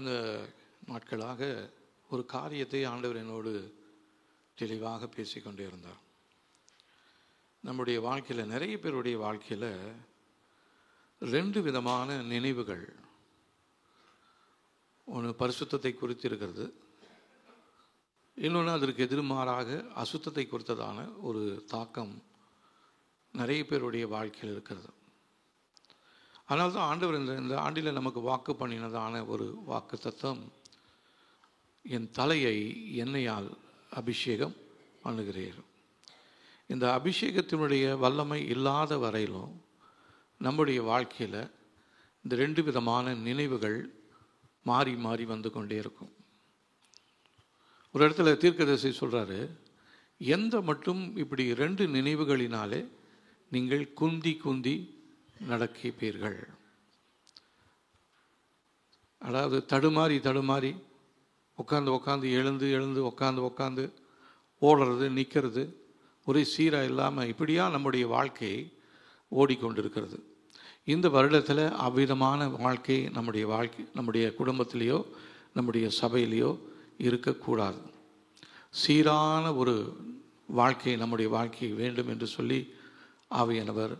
கடந்த நாட்களாக ஒரு காரியத்தை ஆண்டவர் என்னோடு தெளிவாக பேசிக்கொண்டே இருந்தார். நம்முடைய வாழ்க்கையில், நிறைய பேருடைய வாழ்க்கையில் 2 விதமான நினைவுகள், ஒன்று பரிசுத்தத்தை குறித்து இருக்கிறது, இன்னொன்று அதற்கு எதிர்மாறாக அசுத்தத்தை குறித்ததான ஒரு தாக்கம் நிறைய பேருடைய வாழ்க்கையில் இருக்கிறது. அதனால தான் ஆண்டவர் இந்த ஆண்டில் நமக்கு வாக்கு பண்ணினதான ஒரு வாக்கு தத்துவம், என் தலையை எண்ணெயால் அபிஷேகம் பண்ணுகிறீர். இந்த அபிஷேகத்தினுடைய வல்லமை இல்லாத வரையிலும் நம்முடைய வாழ்க்கையில் இந்த 2 விதமான நினைவுகள் மாறி மாறி வந்து கொண்டே இருக்கும். ஒரு இடத்துல தீர்க்கதரிசி சொல்கிறாரு, எந்த மட்டும் இப்படி 2 நினைவுகளினாலே நீங்கள் குந்தி குந்தி நடப்பீர்கள். அதாவது தடுமாறி தடுமாறி உட்காந்து எழுந்து உட்காந்து ஓடுறது, நிற்கிறது, ஒரே சீராக இல்லாமல் இப்படியா நம்முடைய வாழ்க்கை ஓடிக்கொண்டிருக்கிறது. இந்த வருடத்தில் அவ்விதமான வாழ்க்கை நம்முடைய குடும்பத்திலேயோ நம்முடைய சபையிலேயோ இருக்கக்கூடாது. சீரான ஒரு வாழ்க்கை நம்முடைய வாழ்க்கை வேண்டும் என்று சொல்லி ஆவியானவர்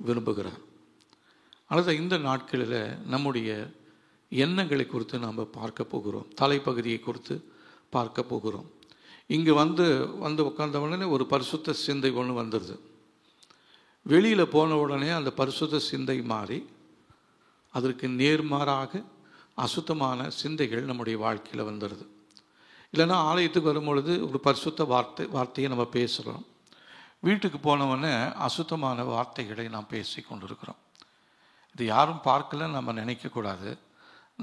விரும்புகிறார். ஆனால் இந்த நாட்களில் நம்முடைய எண்ணங்களை குறித்து நாம் பார்க்க போகிறோம். தலைப்பகுதியை குறித்து பார்க்க போகிறோம். இங்கே வந்து உட்கார்ந்த உடனே ஒரு பரிசுத்த சிந்தை ஒன்று வந்துடுது. வெளியில் போன உடனே அந்த பரிசுத்த சிந்தை மாறி அதற்கு நேர்மாறாக அசுத்தமான சிந்தைகள் நம்முடைய வாழ்க்கையில் வந்துடுது. இல்லைன்னா ஆலயத்துக்கு வரும்பொழுது ஒரு பரிசுத்த வார்த்தையை நம்ம பேசுகிறோம். வீட்டுக்கு போனவொடனே அசுத்தமான வார்த்தைகளை நாம் பேசி கொண்டிருக்கிறோம். இது யாரும் பார்க்கல நம்ம நினைக்கக்கூடாது.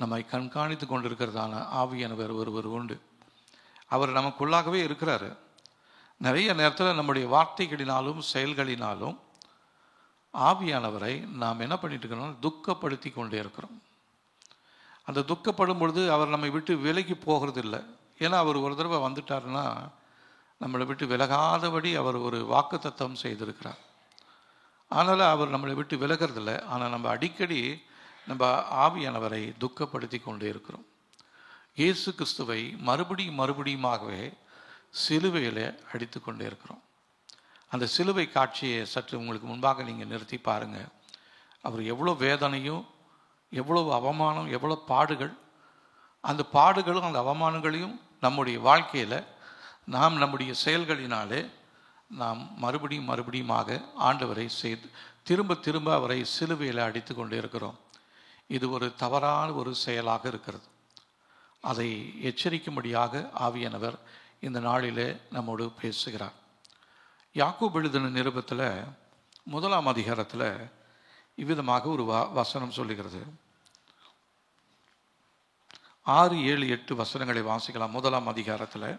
நம்மை கண்காணித்து கொண்டிருக்கிறதான ஆவியானவர் ஒருவர் உண்டு. அவர் நமக்குள்ளாகவே இருக்கிறாரு. நிறைய நேரத்தில் நம்முடைய வார்த்தைகளினாலும் செயல்களினாலும் ஆவியானவரை நாம் என்ன பண்ணிட்டு இருக்கிறோம், துக்கப்படுத்தி கொண்டே இருக்கிறோம். அந்த துக்கப்படும் பொழுது அவர் நம்மை விட்டு விலகி போகிறது இல்லை. ஏன்னா அவர் ஒரு தடவை வந்துட்டாருன்னா நம்மளை விட்டு விலகாதபடி அவர் ஒரு வாக்கு தத்தம் செய்திருக்கிறார். அதனால் அவர் நம்மளை விட்டு விலகிறதில்லை. ஆனால் நம்ம அடிக்கடி நம்ம ஆவியானவரை துக்கப்படுத்தி கொண்டே இருக்கிறோம். இயேசு கிறிஸ்துவை மறுபடியுமாகவே சிலுவையில் அடித்து கொண்டே இருக்கிறோம். அந்த சிலுவை காட்சியை சற்று உங்களுக்கு முன்பாக நீங்கள் நிறுத்தி பாருங்கள். அவர் எவ்வளோ வேதனையும், எவ்வளோ அவமானம், எவ்வளோ பாடுகள், அந்த பாடுகளும் அந்த அவமானங்களையும் நம்முடைய வாழ்க்கையில் நாம் நம்முடைய செயல்களினாலே நாம் மறுபடியுமாக ஆண்டவரை திரும்ப அவரை சிலுவையில் அடித்து கொண்டே இருக்கிறோம். இது ஒரு தவறான ஒரு செயலாக இருக்கிறது. அதை எச்சரிக்கும்படியாக ஆவியானவர் இந்த நாளிலே நம்மோடு பேசுகிறார். யாக்கோபு எழுதின நிருபத்தில் 1ஆம் அதிகாரத்தில் இவ்விதமாக ஒரு வசனம் சொல்லுகிறது. 6, 7, 8 வசனங்களை வாசிக்கலாம். 1ஆம் அதிகாரத்தில்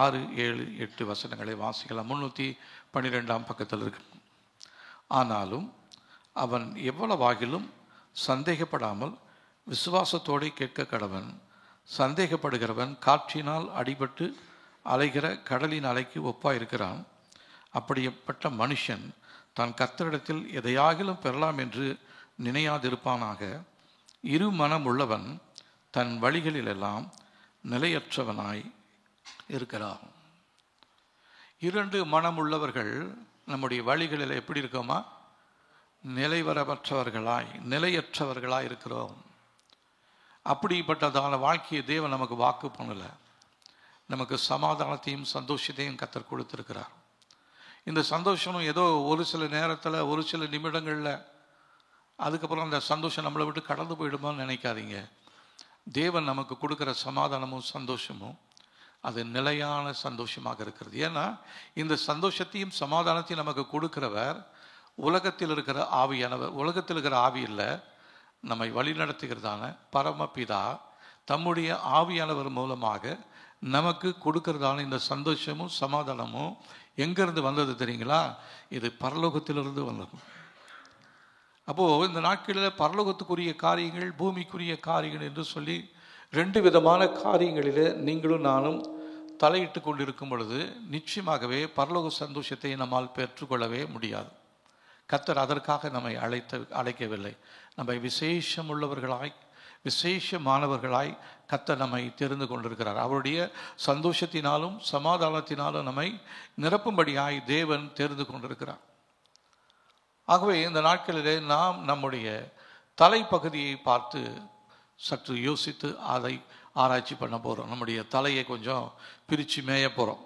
6, 7, 8 வசனங்களை வாசிக்கலாம். 312ஆம் பக்கத்தில் இருக்கு. ஆனாலும் அவன் எவ்வளவாகிலும் சந்தேகப்படாமல் விசுவாசத்தோடு கேட்க கடவன். சந்தேகப்படுகிறவன் காற்றினால் அடிபட்டு அலைகிற கடலின் அலைக்கு ஒப்பாயிருக்கிறான். அப்படிப்பட்ட மனுஷன் தான் கர்த்தரிடத்தில் எதையாகிலும் பெறலாம் என்று நினையாதிருப்பானாக. இரு மனம் உள்ளவன் தன் வழிகளிலெல்லாம் நிலையற்றவனாய் இருக்கிறான். 2 மனம் உள்ளவர்கள் நம்முடைய வழிகளில் எப்படி இருக்கோமா, நிலையற்றவர்களாய் இருக்கிறோம். அப்படிப்பட்டதான வாழ்க்கையை தேவன் நமக்கு வாக்கு பண்ணலை. நமக்கு சமாதானத்தையும் சந்தோஷத்தையும் கர்த்தர் கொடுத்திருக்கிறார். இந்த சந்தோஷமும் ஏதோ ஒரு சில நேரத்தில், ஒரு சில நிமிடங்களில், அதுக்கப்புறம் அந்த சந்தோஷம் நம்மளை விட்டு கடந்து போயிடுமான்னு நினைக்காதீங்க. தேவன் நமக்கு கொடுக்குற சமாதானமும் சந்தோஷமும் அது நிலையான சந்தோஷமாக இருக்கிறது. ஏன்னா இந்த சந்தோஷத்தையும் சமாதானத்தையும் நமக்கு கொடுக்கிறவர் உலகத்தில் இருக்கிற ஆவியானவர். உலகத்தில் இருக்கிற ஆவி இல்லை, நம்மை வழிநடத்துகிறதான பரமபிதா தம்முடைய ஆவியானவர் மூலமாக நமக்கு கொடுக்கிறதான இந்த சந்தோஷமும் சமாதானமும் எங்கேருந்து வந்தது தெரியுங்களா? இது பரலோகத்திலிருந்து வந்தது. அப்போது இந்த நாட்களில் பரலோகத்துக்குரிய காரியங்கள், பூமிக்குரிய காரியங்கள் என்று சொல்லி 2 விதமான காரியங்களில் நீங்களும் நானும் தலையிட்டு கொண்டிருக்கும் பொழுது நிச்சயமாகவே பரலோக சந்தோஷத்தை நம்மால் பெற்றுக்கொள்ளவே முடியாது. கர்த்தர் அதற்காக நம்மை அழைக்கவில்லை. நம்மை விசேஷம் உள்ளவர்களாய், விசேஷமானவர்களாய் கர்த்தர் நம்மை தெரிந்து கொண்டிருக்கிறார். அவருடைய சந்தோஷத்தினாலும் சமாதானத்தினாலும் நம்மை நிரப்பும்படியாய் தேவன் தெரிந்து கொண்டிருக்கிறார். ஆகவே இந்த நாட்களிலே நாம் நம்முடைய தலைப்பகுதியை பார்த்து சற்று யோசித்து அதை ஆராய்ச்சி பண்ண போகிறோம். நம்முடைய தலையை கொஞ்சம் பிரித்து மேய போகிறோம்.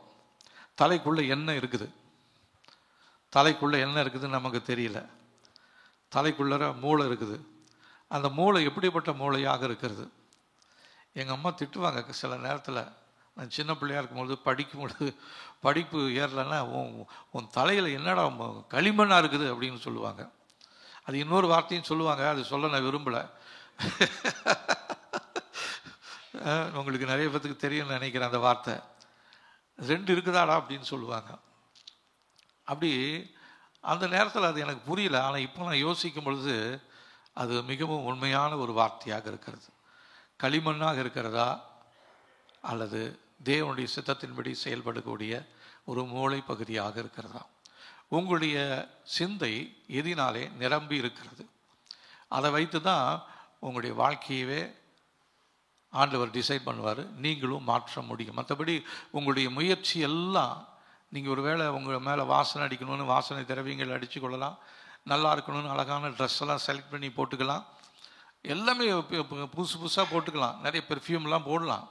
தலைக்குள்ளே என்ன இருக்குது, தலைக்குள்ளே என்ன இருக்குதுன்னு நமக்கு தெரியல. தலைக்குள்ளே மூளை இருக்குது. அந்த மூளை எப்படிப்பட்ட மூளையாக இருக்கிறது? எங்கள் அம்மா திட்டுவாங்க சில நேரத்தில். நான் சின்ன பிள்ளையாக இருக்கும்பொழுது படிக்கும்பொழுது படிப்பு ஏறலைன்னா உன் தலையில் என்னடா களிமண்ணாக இருக்குது அப்படின்னு சொல்லுவாங்க. அது இன்னொரு வார்த்தையும் சொல்லுவாங்க, அது சொல்ல நான் விரும்பலை. உங்களுக்கு நிறைய பேத்துக்கு தெரியும்னு நினைக்கிறேன் அந்த வார்த்தை. 2 இருக்குதாடா அப்படின்னு சொல்லுவாங்க. அப்படி அந்த நேரத்தில் அது எனக்கு புரியல. ஆனால் இப்போ நான் யோசிக்கும் பொழுது அது மிகவும் உண்மையான ஒரு வார்த்தையாக இருக்கிறது. களிமண்ணாக இருக்கிறதா அல்லது தேவனுடைய சித்தத்தின்படி செயல்படக்கூடிய ஒரு மூளை பகுதியாக இருக்கிறதா? உங்களுடைய சிந்தை எதினாலே நிரம்பி இருக்கிறது? அதை வைத்து தான் உங்களுடைய வாழ்க்கையவே ஆண்டவர் டிசைட் பண்ணுவார். நீங்களும் மாற்ற முடியும். மற்றபடி உங்களுடைய முயற்சி எல்லாம், நீங்கள் ஒரு வேளை உங்கள் மேலே வாசனை அடிக்கணும்னு வாசனை திரவியங்கள் அடித்து கொள்ளலாம், நல்லா இருக்கணும்னு அழகான ட்ரெஸ்ஸெல்லாம் செலக்ட் பண்ணி போட்டுக்கலாம், எல்லாமே புதுசு புதுசாக போட்டுக்கலாம், நிறைய பெர்ஃப்யூம்லாம் போடலாம்.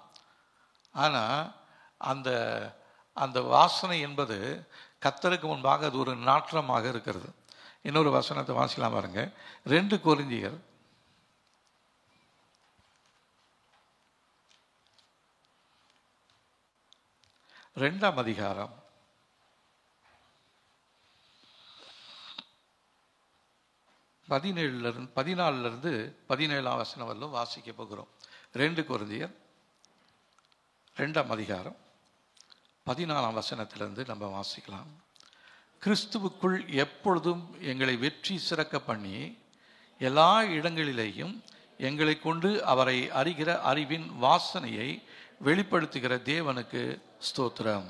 ஆனால் அந்த அந்த வாசனை என்பது கர்த்தருக்கு முன்பாக அது ஒரு நாற்றமாக இருக்கிறது. இன்னொரு வசனத்தை வாசிக்கலாம் பாருங்க. 2 கொரிந்தியர் 2ஆம் அதிகாரம் 14 17 வசனம் வரலும் வாசிக்க போகிறோம். 2 கொரிந்தியர் 2ஆம் அதிகாரம் 14 வசனத்திலிருந்து நம்ம வாசிக்கலாம். கிறிஸ்துவுக்குள் எப்பொழுதும் எங்களை வெற்றி சிறக்க பண்ணி எல்லா இடங்களிலேயும் எங்களை கொண்டு அவரை அறிகிற அறிவின் வாசனையை வெளிப்படுத்துகிற தேவனுக்கு ஸ்தோத்திரம்.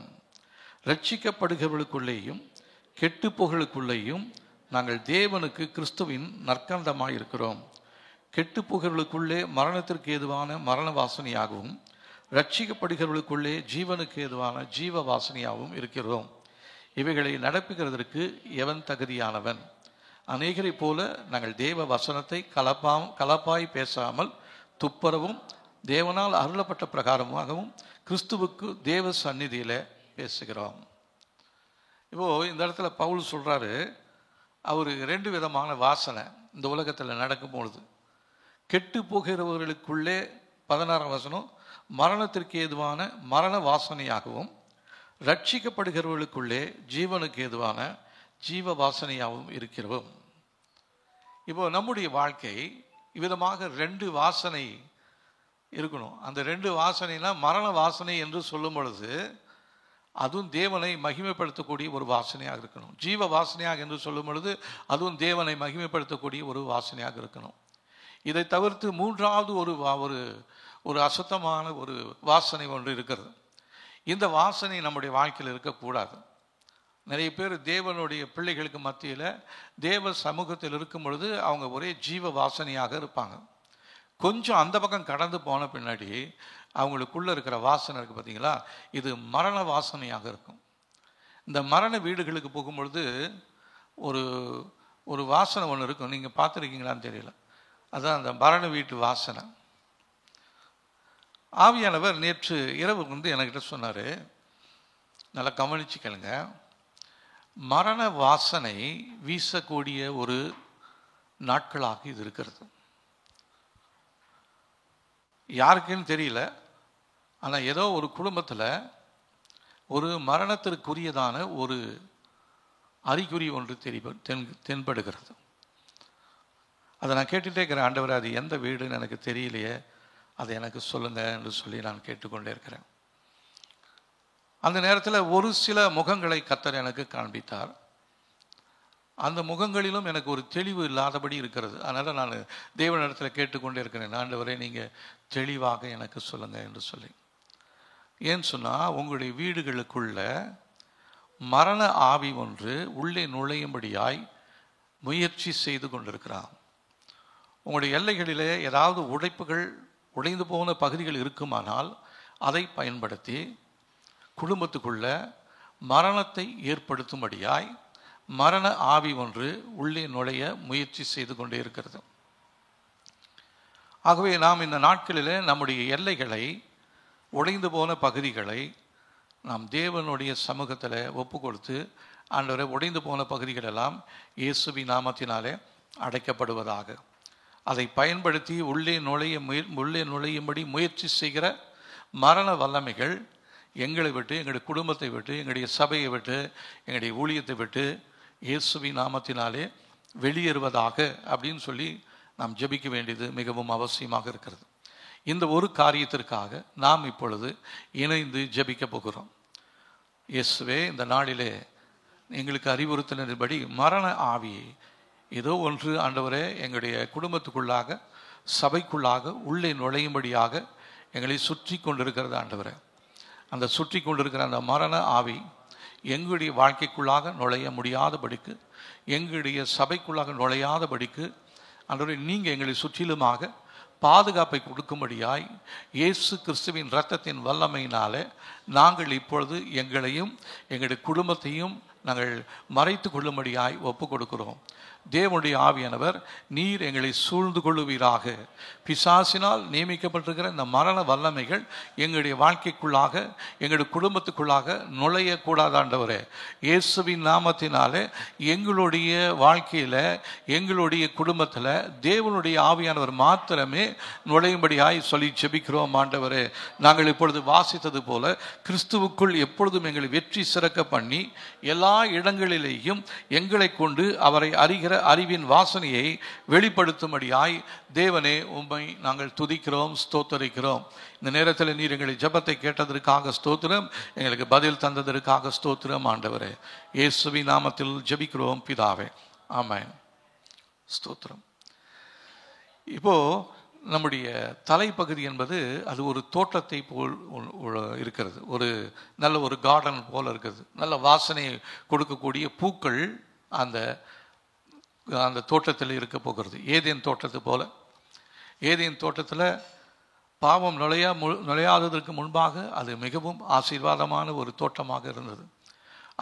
ரட்சிக்கப்படுகிறவர்களுக்குள்ளேயும் கெட்டுப்போகளுக்குள்ளேயும் நாங்கள் தேவனுக்கு கிறிஸ்துவின் நற்கந்தமாய் இருக்கிறோம். கெட்டுப்போகிறவர்களுக்குள்ளே மரணத்திற்கு ஏதுவான மரண வாசனையாகவும் ரட்சிக்கப்படுகிறவர்களுக்குள்ளே ஜீவனுக்கு ஏதுவான ஜீவ வாசனையாகவும் இருக்கிறோம். இவைகளை நடப்புகிறதற்கு எவன் தகுதியானவன்? அநேகரை போல நாங்கள் தேவ வசனத்தை கலப்பாய் பேசாமல் துப்பரவும் தேவனால் அருளப்பட்ட பிரகாரமாகவும் கிறிஸ்துவுக்கு தேவ சந்நிதியில் பேசுகிறோம். இப்போது இந்த இடத்துல பவுல் சொல்கிறாரு, அவர் 2 விதமான வாசனை இந்த உலகத்தில் நடக்கும் பொழுது. கெட்டு போகிறவர்களுக்குள்ளே 16ஆம் வசனம் மரணத்திற்கு ஏதுவான மரண வாசனையாகவும் ரட்சிக்கப்படுகிறவர்களுக்குள்ளே ஜீவனுக்கு ஏதுவான ஜீவ வாசனையாகவும் இருக்கிறோம். இப்போ நம்முடைய வாழ்க்கை இவ்விதமாக 2 வாசனை இருக்கணும். அந்த 2 வாசனைனா மரண வாசனை என்று சொல்லும் பொழுது அதுவும் தேவனை மகிமைப்படுத்தக்கூடிய ஒரு வாசனையாக இருக்கணும். ஜீவ வாசனையாக என்று சொல்லும் பொழுது அதுவும் தேவனை மகிமைப்படுத்தக்கூடிய ஒரு வாசனையாக இருக்கணும். இதை தவிர்த்து 3வது ஒரு அசுத்தமான ஒரு வாசனை ஒன்று இருக்கிறது. இந்த வாசனை நம்முடைய வாழ்க்கையில் இருக்கக்கூடாது. நிறைய பேர் தேவனுடைய பிள்ளைகளுக்கு மத்தியில் தேவ சமூகத்தில் இருக்கும் பொழுது அவங்க ஒரே ஜீவ வாசனையாக இருப்பாங்க. கொஞ்சம் அந்த பக்கம் கடந்து போன பின்னாடி அவங்களுக்குள்ளே இருக்கிற வாசனை இருக்குது பார்த்தீங்களா, இது மரண வாசனையாக இருக்கும். இந்த மரண வீடுகளுக்கு போகும்பொழுது ஒரு வாசனை ஒன்று இருக்கும். நீங்கள் பார்த்துருக்கீங்களான்னு தெரியல. அதுதான் அந்த மரண வீட்டு வாசனை. ஆவியானவர் நேற்று இரவு என்கிட்ட சொன்னார், நல்லா கவனிச்சுக்கலுங்க, மரண வாசனை வீசக்கூடிய ஒரு நாட்களாக இது இருக்கிறது. யாருக்குன்னு தெரியல, ஆனால் ஏதோ ஒரு குடும்பத்தில் ஒரு மரணத்திற்குரியதான ஒரு அறிகுறி ஒன்று தென்படுகிறது. அதை நான் கேட்டுகிட்டே இருக்கிறேன், ஆண்டவர் அது எந்த வீடுன்னு எனக்கு தெரியலையே, அதை எனக்கு சொல்லுங்க என்று சொல்லி நான் கேட்டுக்கொண்டே இருக்கிறேன். அந்த நேரத்தில் ஒரு சில முகங்களை கர்த்தர் எனக்கு காண்பித்தார். அந்த முகங்களிலும் எனக்கு ஒரு தெளிவு இல்லாதபடி இருக்கிறது. அதனால் நான் தேவனிடத்தில் கேட்டுக்கொண்டே இருக்கிறேன், ஆண்டவரே நீங்கள் தெளிவாக எனக்கு சொல்லுங்கள் என்று சொல்லி. ஏன்னு சொன்னால் உங்களுடைய வீடுகளுக்குள்ள மரண ஆவி ஒன்று உள்ளே நுழையும்படியாய் முயற்சி செய்து கொண்டிருக்கிறான். உங்களுடைய எல்லைகளிலே ஏதாவது உடைப்புகள், உடைந்து போன பகுதிகள் இருக்குமானால் அதை பயன்படுத்தி குடும்பத்துக்குள்ள மரணத்தை ஏற்படுத்தும்படியாய் மரண ஆவி ஒன்று உள்ளே நுழைய முயற்சி செய்து கொண்டே இருக்கிறது. ஆகவே நாம் இந்த நாட்களில் நம்முடைய எல்லைகளை, உடைந்து போன பகுதிகளை நாம் தேவனுடைய சமூகத்தில் ஒப்பு கொடுத்து, ஆண்டவரை உடைந்து போன பகுதிகளெல்லாம் இயேசுவின் நாமத்தினாலே அடைக்கப்படுவதாக, அதை பயன்படுத்தி உள்ளே நுழையும்படி முயற்சி செய்கிற மரண வல்லமைகள் எங்களை விட்டு, எங்களுடைய குடும்பத்தை விட்டு, எங்களுடைய சபையை விட்டு, எங்களுடைய ஊழியத்தை விட்டு இயேசுவின் நாமத்தினாலே வெளியேறுவதாக அப்படின்னு சொல்லி நாம் ஜெபிக்க வேண்டியது மிகவும் அவசியமாக இருக்கிறது. இந்த ஒரு காரியத்திற்காக நாம் இப்பொழுது இணைந்து ஜெபிக்க போகிறோம். இயேசுவே, இந்த நாளிலே எங்களுக்கு அறிவுறுத்தினபடி மரண ஆவியை ஏதோ ஒன்று ஆண்டவரே எங்களுடைய குடும்பத்துக்குள்ளாக, சபைக்குள்ளாக உள்ளே நுழையும்படியாக எங்களை சுற்றி கொண்டிருக்கிறது ஆண்டவரே. அந்த சுற்றி கொண்டிருக்கிற அந்த மரண ஆவி எங்களுடைய வாழ்க்கைக்குள்ளாக நுழைய முடியாதபடிக்கு, எங்களுடைய சபைக்குள்ளாக நுழையாதபடிக்கு ஆண்டவரே நீங்கள் எங்களை சுற்றிலுமாக பாதுகாப்பை கொடுக்கும்படியாய் இயேசு கிறிஸ்துவின் இரத்தத்தின் வல்லமையினாலே நாங்கள் இப்பொழுது எங்களையும் எங்களுடைய குடும்பத்தையும் நாங்கள் மறைத்து கொள்ளும்படியாய் ஒப்பு கொடுக்கிறோம். தேவனுடைய ஆவியானவர் நீர் எங்களை சூழ்ந்து கொள்ளுவீராக. பிசாசினால் நியமிக்கப்பட்டிருக்கிற இந்த மரண வல்லமைகள் எங்களுடைய வாழ்க்கைக்குள்ளாக, எங்களுடைய குடும்பத்துக்குள்ளாக நுழையக்கூடாதாண்டவரே. இயேசுவின் நாமத்தினாலே எங்களுடைய வாழ்க்கையில், எங்களுடைய குடும்பத்தில் தேவனுடைய ஆவியானவர் மாத்திரமே நுழையும்படியாய் சொல்லி ஜெபிக்கிறோம் ஆண்டவரே. நாங்கள் இப்பொழுது வாசித்தது போல கிறிஸ்துவுக்குள் எப்பொழுதும் எங்களை வெற்றி சிறக்க பண்ணி எல்லா இடங்களிலேயும் எங்களை கொண்டு அவரை அறிகிற அறிவின் வாசனையை வெளிப்படுத்தும்படியாய் தேவனே உம்மை நாங்கள் துதிக்கிறோம், ஸ்தோத்தரிக்கிறோம். இந்த நேரத்தில் நீர் எங்களை ஜெபத்தை கேட்டதற்காக ஸ்தோத்திரம், எங்களுக்கு பதில் தந்ததற்காக ஸ்தோத்திரம் ஆண்டவரே. இயேசுவின் நாமத்தில் ஜெபிக்கிறோம் பிதாவே, ஆமென். ஸ்தோத்திரம். இப்போ நம்முடைய தலைப்பகுதி என்பது அது ஒரு தோட்டத்தை போல் இருக்கிறது, ஒரு நல்ல ஒரு கார்டன் போல் இருக்கிறது. நல்ல வாசனை கொடுக்கக்கூடிய பூக்கள் அந்த தோட்டத்தில் இருக்க போகிறது. ஏதேன் தோட்டத்து போல. ஏதேன் தோட்டத்தில் பாவம் நுழையாததற்கு முன்பாக அது மிகவும் ஆசீர்வாதமான ஒரு தோட்டமாக இருந்தது.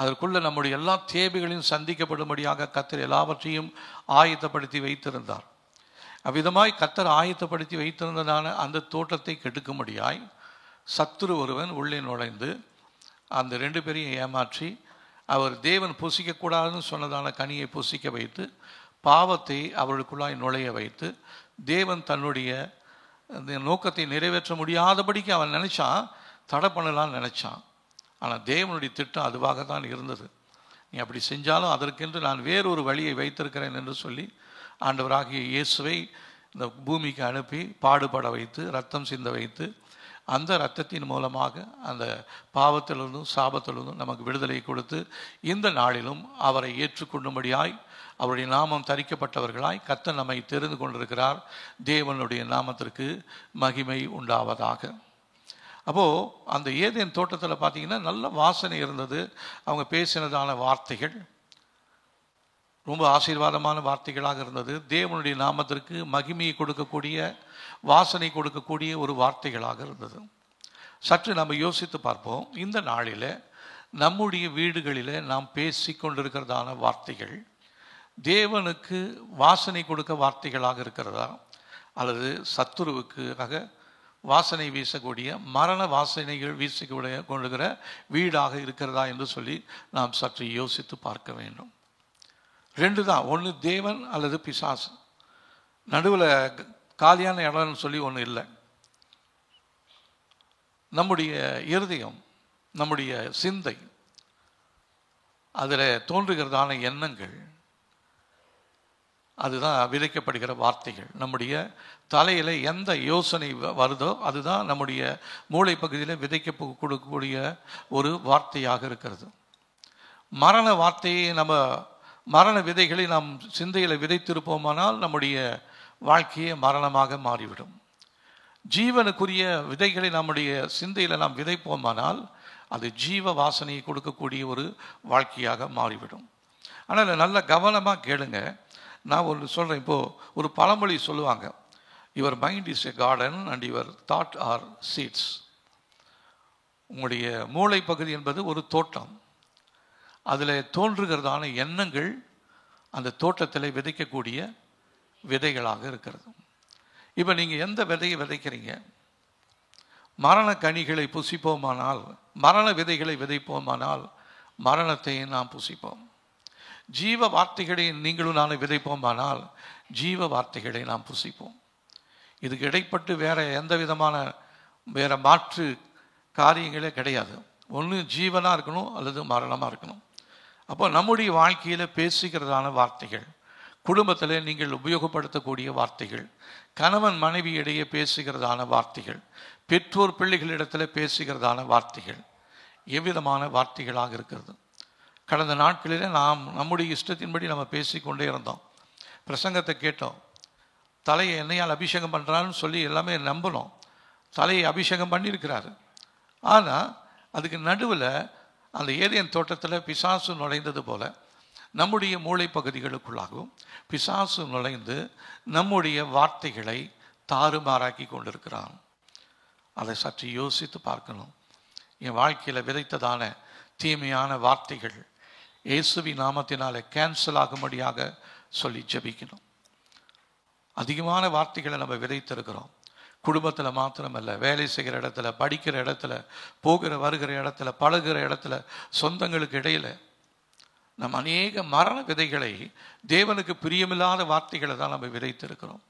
அதற்குள்ள நம்முடைய எல்லா தேவைகளையும் சந்திக்கப்படும்படியாக கர்த்தர் எல்லாவற்றையும் ஆயத்தப்படுத்தி வைத்திருந்தார். அவ்விதமாய் கர்த்தர் ஆயத்தப்படுத்தி வைத்திருந்ததான அந்த தோட்டத்தை கெடுக்கும்படியாய் சத்துரு ஒருவன் உள்ளே நுழைந்து அந்த 2 பேரையும் ஏமாற்றி, அவர் தேவன் புசிக்கக்கூடாதுன்னு சொன்னதான கனியை புசிக்க வைத்து, பாவத்தை அவர்களுக்குள்ளாய் நுழைய வைத்து, தேவன் தன்னுடைய நோக்கத்தை நிறைவேற்ற முடியாதபடிக்கு அவன் நினைச்சான், தடை பண்ணலான்னு நினைச்சான். ஆனால் தேவனுடைய திட்டம் அதுவாக தான் இருந்தது. நீ அப்படி செஞ்சாலும் அதற்கென்று நான் வேறொரு வழியை வைத்திருக்கிறேன் என்று சொல்லி ஆண்டவராகிய இயேசுவை இந்த பூமிக்கு அனுப்பி பாடுபட வைத்து, ரத்தம் சிந்த வைத்து, அந்த இரத்தத்தின் மூலமாக அந்த பாவத்திலிருந்தும் சாபத்திலிருந்தும் நமக்கு விடுதலை கொடுத்து, இந்த நாளிலும் அவரை ஏற்றுக்கொள்ளும்படியாய் அவருடைய நாமம் தரிக்கப்பட்டவர்களாய் கர்த்தர் நம்மை தெரிந்து கொண்டிருக்கிறார். தேவனுடைய நாமத்திற்கு மகிமை உண்டாவதாக. அப்போது அந்த ஏதேன் தோட்டத்தில் பார்த்தீங்கன்னா நல்ல வாசனை இருந்தது. அவங்க பேசினதான வார்த்தைகள் ரொம்ப ஆசீர்வாதமான வார்த்தைகளாக இருந்தது. தேவனுடைய நாமத்திற்கு மகிமையை கொடுக்கக்கூடிய, வாசனை கொடுக்கக்கூடிய ஒரு வார்த்தைகளாக இருந்தது. சற்று நம்ம யோசித்து பார்ப்போம். இந்த நாளில் நம்முடைய வீடுகளில் நாம் பேசி கொண்டிருக்கிறதான வார்த்தைகள் தேவனுக்கு வாசனை கொடுக்க வார்த்தைகளாக இருக்கிறதா, அல்லது சத்துருவுக்காக வாசனை வீசக்கூடிய, மரண வாசனைகள் வீசிக்கூடிய கொண்டுகிற வீடாக இருக்கிறதா என்று சொல்லி நாம் சற்று யோசித்து பார்க்க வேண்டும். 2 தான். ஒன்று தேவன் அல்லது பிசாசு. நடுவில் காலியான இடம்னு சொல்லி ஒன்று இல்லை. நம்முடைய இருதயம், நம்முடைய சிந்தை, அதில் தோன்றுகிறதான எண்ணங்கள், அதுதான் விதைக்கப்படுகிற வார்த்தைகள். நம்முடைய தலையில் எந்த யோசனை வருதோ அதுதான் நம்முடைய மூளை பகுதியில் விதைக்க கொடுக்கக்கூடிய ஒரு வார்த்தையாக இருக்கிறது. மரண வார்த்தையை மரண விதைகளை நாம் சிந்தையில் விதைத்திருப்போமானால் நம்முடைய வாழ்க்கையே மரணமாக மாறிவிடும். ஜீவனுக்குரிய விதைகளை நம்முடைய சிந்தையில் நாம் விதைப்போமானால் அது ஜீவ வாசனையை கொடுக்கக்கூடிய ஒரு வாழ்க்கையாக மாறிவிடும். ஆனால் நல்ல கவனமாக கேளுங்க. நான் ஒன்று சொல்கிறேன். இப்போது ஒரு பழமொழி சொல்லுவாங்க, your mind is a garden and your thought are seeds. உங்களுடைய மூளை பகுதி என்பது ஒரு தோட்டம். அதில் தோன்றுகிறதான எண்ணங்கள் அந்த தோட்டத்தில் விதைக்கக்கூடிய விதைகளாக இருக்கிறது. இப்போ நீங்கள் எந்த விதையை விதைக்கிறீங்க? மரண கனிகளை புசிப்போமானால், மரண விதைகளை விதைப்போமானால் மரணத்தை நாம் புசிப்போம். ஜீவ வார்த்தைகளை நீங்களும் நானும் விதைப்போமானால் ஜீவ வார்த்தைகளை நாம் புசிப்போம். இதுக்கு இடைப்பட்டு வேற எந்த விதமான வேற மாற்று காரியங்களே கிடையாது. ஒன்று ஜீவனாக இருக்கணும் அல்லது மரணமாக இருக்கணும். அப்போ நம்முடைய வாழ்க்கையில் பேசுகிறதான வார்த்தைகள், குடும்பத்தில் நீங்கள் உபயோகப்படுத்தக்கூடிய வார்த்தைகள், கணவன் மனைவி இடையே பேசுகிறதான வார்த்தைகள், பெற்றோர் பிள்ளைகளிடத்தில் பேசுகிறதான வார்த்தைகள் எவ்விதமான வார்த்தைகளாக இருக்கிறது? கடந்த நாட்களில் நாம் நம்முடைய இஷ்டத்தின்படி நம்ம பேசிக்கொண்டே இருந்தோம். பிரசங்கத்தை கேட்டோம், தலையை எண்ணெயால் அபிஷேகம் பண்ணுறான்னு சொல்லி எல்லாமே நம்பணும். தலையை அபிஷேகம் பண்ணியிருக்கிறாரு. ஆனால் அதுக்கு நடுவில் அந்த ஏதேன் தோட்டத்தில் பிசாசு நுழைந்தது போல நம்முடைய மூளை பகுதிகளுக்குள்ளாகவும் பிசாசு நுழைந்து நம்முடைய வார்த்தைகளை தாறுமாறாக்கி கொண்டிருக்கிறான். அதை சற்று யோசித்து பார்க்கணும். என் வாழ்க்கையில் விதைத்ததான தீமையான வார்த்தைகள் இயேசுவின் நாமத்தினாலே கேன்சல் ஆகும்படியாக சொல்லி ஜெபிக்கணும். அதிகமான வார்த்தைகளை நம்ம விதைத்திருக்கிறோம். குடும்பத்தில் மாத்திரமல்ல, வேலை செய்கிற இடத்துல, படிக்கிற இடத்துல, போகிற வருகிற இடத்துல, பழகிற இடத்துல, சொந்தங்களுக்கு இடையில் நம்ம அநேக மரண விதைகளை, தேவனுக்கு பிரியமில்லாத வார்த்தைகளை தான் நம்ம விதைத்திருக்கிறோம்.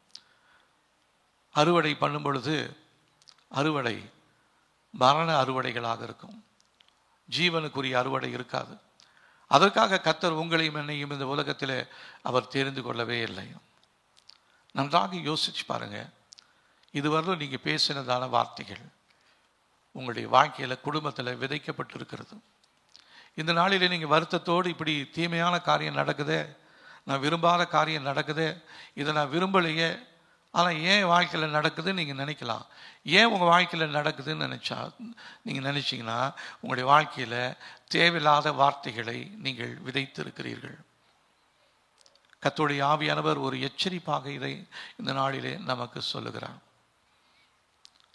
அறுவடை பண்ணும் பொழுது அறுவடை மரண அறுவடைகளாக இருக்கும். ஜீவனுக்குரிய அறுவடை இருக்காது. அதற்காக கர்த்தர் உங்களையும் என்னையும் இந்த உலகத்தில் அவர் தெரிந்து கொள்ளவே இல்லை. நன்றாக யோசிச்சு பாருங்க. இதுவரையிலும் நீங்கள் பேசினதான வார்த்தைகள் உங்களுடைய வாழ்க்கையில், குடும்பத்தில் விதைக்கப்பட்டிருக்கிறது. இந்த நாளில் நீங்கள் வருத்தத்தோடு இப்படி தீமையான காரியம் நடக்குதே, நான் விரும்பாத காரியம் நடக்குதே, இதை நான் விரும்பலையே, ஆனால் ஏன் வாழ்க்கையில் நடக்குதுன்னு நீங்கள் நினைக்கலாம். ஏன் உங்கள் வாழ்க்கையில் நடக்குதுன்னு நீங்கள் நினச்சிங்கன்னா உங்களுடைய வாழ்க்கையில் தேவையில்லாத வார்த்தைகளை நீங்கள் விதைத்திருக்கிறீர்கள். கர்த்தருடைய ஆவியானவர் ஒரு எச்சரிப்பாக இதை இந்த நாளிலே நமக்கு சொல்லுகிறார்.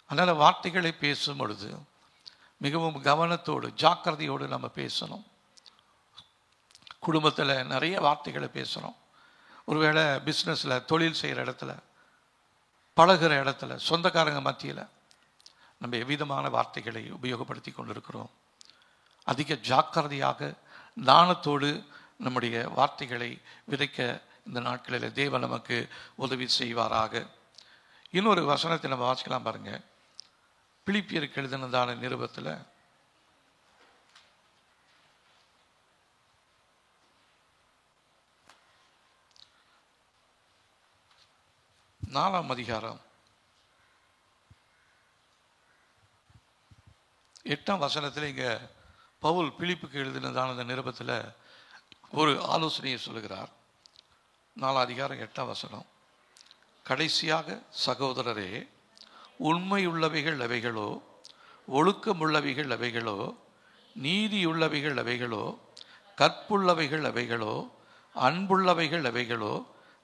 அதனால் வார்த்தைகளை பேசும் பொழுது மிகவும் கவனத்தோடு, ஜாக்கிரதையோடு நம்ம பேசணும். குடும்பத்தில் நிறைய வார்த்தைகளை பேசுகிறோம். ஒருவேளை பிஸ்னஸில், தொழில் செய்கிற இடத்துல, பழகிற இடத்துல, சொந்தக்காரங்க மத்தியில் நம்ம எவ்விதமான வார்த்தைகளை உபயோகப்படுத்தி கொண்டிருக்கிறோம். அதிக ஜாக்கிரதையாக நாணத்தோடு நம்முடைய வார்த்தைகளை விதைக்க இந்த நாட்களில் தேவன் நமக்கு உதவி செய்வாராக. இன்னொரு வசனத்தை நம்ம வாசிக்கலாம் பாருங்க. பிலிப்பியருக்கு எழுதினதான நிருபத்தில் 4ஆம் அதிகாரம் 8ஆம் வசனத்தில் இங்கே பவுல் பிலிப்புக்கு எழுதினதான அந்த நிருபத்தில் ஒரு ஆலோசனையை சொல்லுகிறார். 4ஆம் அதிகாரம் 8ஆம் வசனம். கடைசியாக சகோதரரே, உண்மையுள்ளவைகள் எவைகளோ, ஒழுக்கமுள்ளவைகள் எவைகளோ, நீதியுள்ளவைகள் எவைகளோ, கற்புள்ளவைகள் எவைகளோ, அன்புள்ளவைகள் எவைகளோ,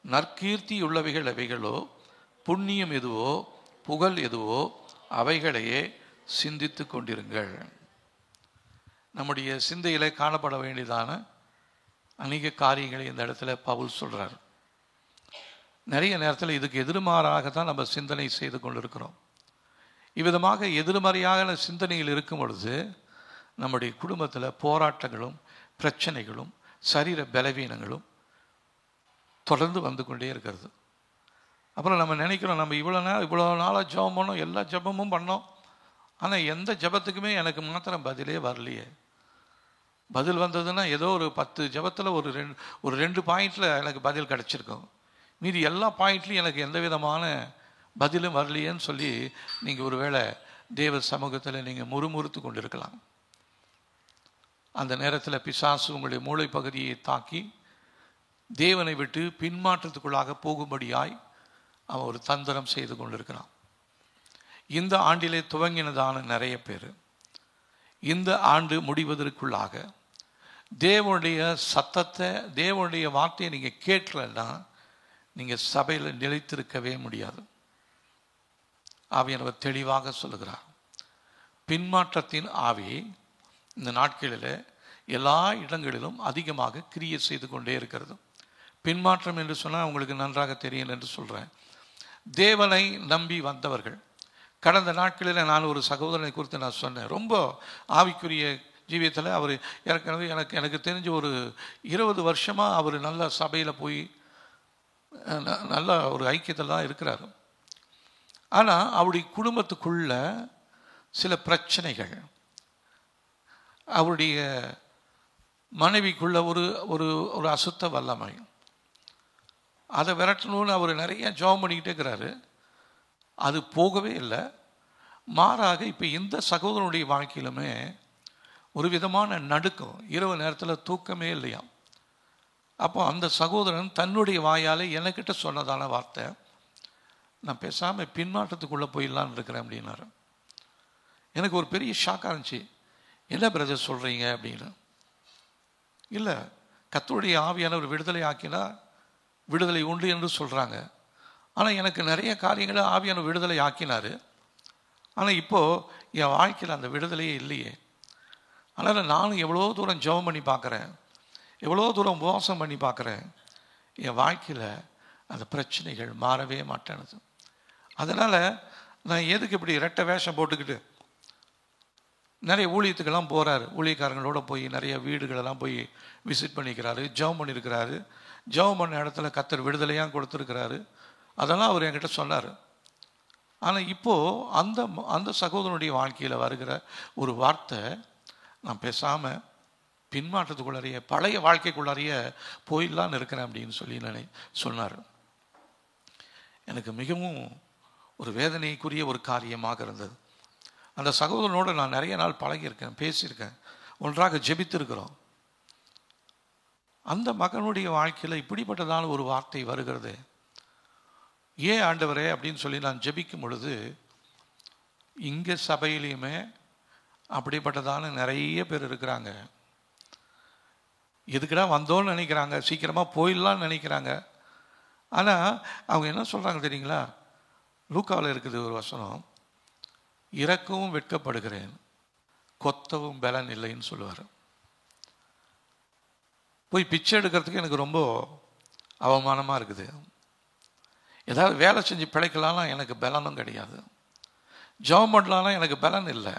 நற்கீர்த்தி உள்ளவைகள் எவைகளோ, புண்ணியம் எதுவோ, புகழ் எதுவோ, அவைகளையே சிந்தித்து கொண்டிருங்கள். நம்முடைய சிந்தையிலே காணப்பட வேண்டியதான அநேக காரியங்களை இந்த இடத்துல பவுல் சொல்றார். நிறைய நேரத்தில் இதுக்கு எதிர்மாறாக தான் நம்ம சிந்தனை செய்து கொண்டிருக்கிறோம். இவ்விதமாக எதிர்மறையான சிந்தனையில் இருக்கும் பொழுது நம்முடைய குடும்பத்தில் போராட்டங்களும் பிரச்சனைகளும் சரீர பலவீனங்களும் தொடர்ந்து வந்து கொண்டே இருக்கிறது. அப்புறம் நம்ம நினைக்கிறோம், நம்ம இவ்வளோ நாளாக ஜெபம் பண்ணோம், எல்லா ஜெபமும் பண்ணோம், ஆனால் எந்த ஜெபத்துக்குமே எனக்கு மாத்திரம் பதிலே வரலையே. பதில் வந்ததுன்னா ஏதோ ஒரு 10 ஜெபத்தில் ஒரு ரெண்டு பாயிண்டில் எனக்கு பதில் கிடச்சிருக்கும். மீதி எல்லா பாயிண்ட்லையும் எனக்கு எந்த விதமான பதிலும் வரலையேன்னு சொல்லி நீங்கள் ஒருவேளை தேவ சமூகத்தில் நீங்கள் முறுமுறுத்து கொண்டிருக்கலாம். அந்த நேரத்தில் பிசாசு உங்களுடைய மூளை பகுதியை தாக்கி தேவனை விட்டு பின்மாற்றத்துக்குள்ளாக போகும்படியாய் அவன் ஒரு தந்திரம் செய்து கொண்டிருக்கிறான். இந்த ஆண்டிலே துவங்கினதான நிறைய பேர் இந்த ஆண்டு முடிவதற்குள்ளாக தேவனுடைய சத்தத்தை, தேவனுடைய வார்த்தையை நீங்கள் கேட்கலன்னா நீங்கள் சபையில் நிலைத்திருக்கவே முடியாது. ஆவியானவர் தெளிவாக சொல்லுகிறார். பின்மாற்றத்தின் ஆவி இந்த நாட்களில் எல்லா இடங்களிலும் அதிகமாக கிரியை செய்து கொண்டே இருக்கிறது. பின்மாற்றம் என்று சொன்னால் உங்களுக்கு நன்றாக தெரியும் என்று சொல்கிறேன். தேவனை நம்பி வந்தவர்கள், கடந்த நாட்களில் நான் ஒரு சகோதரனை குறித்து நான் சொன்னேன். ரொம்ப ஆவிக்குரிய ஜீவியத்தில் அவர் ஏற்கனவே எனக்கு தெரிஞ்ச ஒரு 20 வருஷமாக அவர் நல்ல சபையில் போய் நல்ல ஒரு ஐக்கியத்தில் தான் இருக்கிறார். ஆனால் அவருடைய குடும்பத்துக்குள்ள சில பிரச்சனைகள், அவருடைய மனைவிக்குள்ள ஒரு ஒரு ஒரு அசுத்த வல்லமை, அதை விரட்டணும்னு அவர் நிறைய ஜெபம் பண்ணிக்கிட்டே இருக்கிறாரு. அது போகவே இல்லை. மாறாக இப்போ இந்த சகோதரனுடைய வாழ்க்கையிலுமே ஒரு விதமான நடுக்கம், இரவு நேரத்தில் தூக்கமே இல்லையா. அப்போ அந்த சகோதரன் தன்னுடைய வாயால் என்கிட்ட சொன்னதான வார்த்தை, நான் பேசாமல் பின்மாற்றத்துக்குள்ளே போயிடலான்னு இருக்கிறேன் அப்படின்னாரு. எனக்கு ஒரு பெரிய ஷாக்காக இருந்துச்சு. என்ன பிரதர் சொல்கிறீங்க அப்படின்னு. இல்லை, கர்த்தருடைய ஆவியானவர் விடுதலை ஆக்கினா விடுதலை உண்டு என்று சொல்கிறாங்க. ஆனால் எனக்கு நிறைய காரியங்களை ஆவியானவர் விடுதலை ஆக்கினார். ஆனால் இப்போது என் வாழ்க்கையில் அந்த விடுதலையே இல்லையே. அதனால் நானும் எவ்வளோ தூரம் ஜெபம் பண்ணி பார்க்குறேன், எவ்வளோ தூரம் உபவாசம் பண்ணி பார்க்குறேன், என் வாழ்க்கையில் அந்த பிரச்சனைகள் மாறவே மாட்டேனுது. அதனால் நான் எதுக்கு இப்படி ரெட்டை வேஷம் போட்டுக்கிட்டு நிறைய ஊழியத்துக்கெல்லாம் போகிறாரு. ஊழியக்காரங்களோட போய் நிறைய வீடுகளெல்லாம் போய் விசிட் பண்ணிக்கிறாரு, ஜெபம் பண்ணியிருக்கிறாரு. ஜெபம் பண்ண இடத்துல கர்த்தர் விடுதலையாக கொடுத்துருக்கிறாரு. அதெல்லாம் அவர் என்கிட்ட சொன்னார். ஆனால் இப்போது அந்த சகோதரனுடைய வாழ்க்கையில் வருகிற ஒரு வார்த்தை, நான் பேசாமல் பின்மாற்றத்துக்குள்ளாரிய பழைய வாழ்க்கைக்குள்ளாரிய போயிடலான்னு இருக்கிறேன் அப்படின்னு சொல்லி சொன்னார். எனக்கு மிகவும் ஒரு வேதனைக்குரிய ஒரு காரியமாக இருந்தது. அந்த சகோதரனோடு நான் நிறைய நாள் பழகியிருக்கேன், பேசியிருக்கேன், ஒன்றாக ஜெபித்திருக்கிறோம். அந்த மகனுடைய வாழ்க்கையில் இப்படிப்பட்டதான ஒரு வார்த்தை வருகிறது. ஏன் ஆண்டவரே அப்படின்னு சொல்லி நான் ஜெபிக்கும் பொழுது, இங்கே சபையிலையுமே அப்படிப்பட்டதான நிறைய பேர் இருக்கிறாங்க. எதுக்குடா வந்தோன்னு நினைக்கிறாங்க, சீக்கிரமாக போயிடலான்னு நினைக்கிறாங்க. ஆனால் அவங்க என்ன சொல்கிறாங்க தெரியுங்களா? லூக்காவில் இருக்குது ஒரு வசனம், இறக்கவும் வெட்கப்படுகிறேன், கொத்தவும் பலன் இல்லைன்னு சொல்லுவார். போய் பிச்சை எடுக்கிறதுக்கு எனக்கு ரொம்ப அவமானமாக இருக்குது. ஏதாவது வேலை செஞ்சு பிழைக்கலாம்னா எனக்கு பலனும் கிடையாது. ஜெபம் பண்ணலான்னா எனக்கு பலன் இல்லை.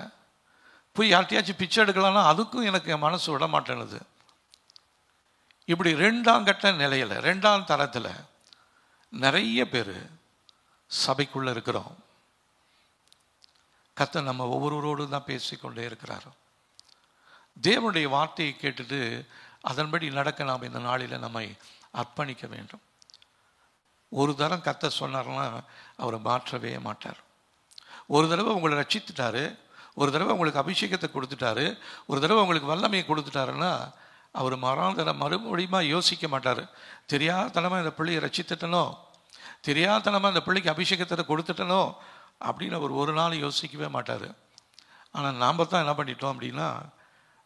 போய் யார்கிட்டையாச்சும் பிச்சை எடுக்கலாம்னா அதுக்கும் எனக்கு என் மனசு விட மாட்டேனுது. இப்படி 2ஆம் கட்ட நிலையில், 2ஆம் தரத்தில் நிறைய பேர் சபைக்குள்ளே இருக்கிறோம். கர்த்தர் நம்ம ஒவ்வொருவரோடு தான் பேசிக்கொண்டே இருக்கிறார். தேவனுடைய வார்த்தையை கேட்டுட்டு அதன்படி நடக்க நாம் இந்த நாளில் நம்மை அர்ப்பணிக்க வேண்டும். ஒரு தரம் கர்த்தர் சொன்னார்னா அவரை மாற்றவே மாட்டார். ஒரு தடவை உங்களை ரட்சித்துட்டாரு, ஒரு தடவை உங்களுக்கு அபிஷேகத்தை கொடுத்துட்டாரு, ஒரு தடவை உங்களுக்கு வல்லமையை கொடுத்துட்டாருன்னா அவர் மறுபடியுமா யோசிக்க மாட்டார். தெரியாதனமாக இந்த பிள்ளையை ரட்சித்துட்டனோ, தெரியாதனமாக இந்த பிள்ளைக்கு அபிஷேகத்தை கொடுத்துட்டனோ அப்படின்னு அவர் ஒரு நாள் யோசிக்கவே மாட்டார். ஆனால் நாம் தான் என்ன பண்ணிட்டோம் அப்படின்னா,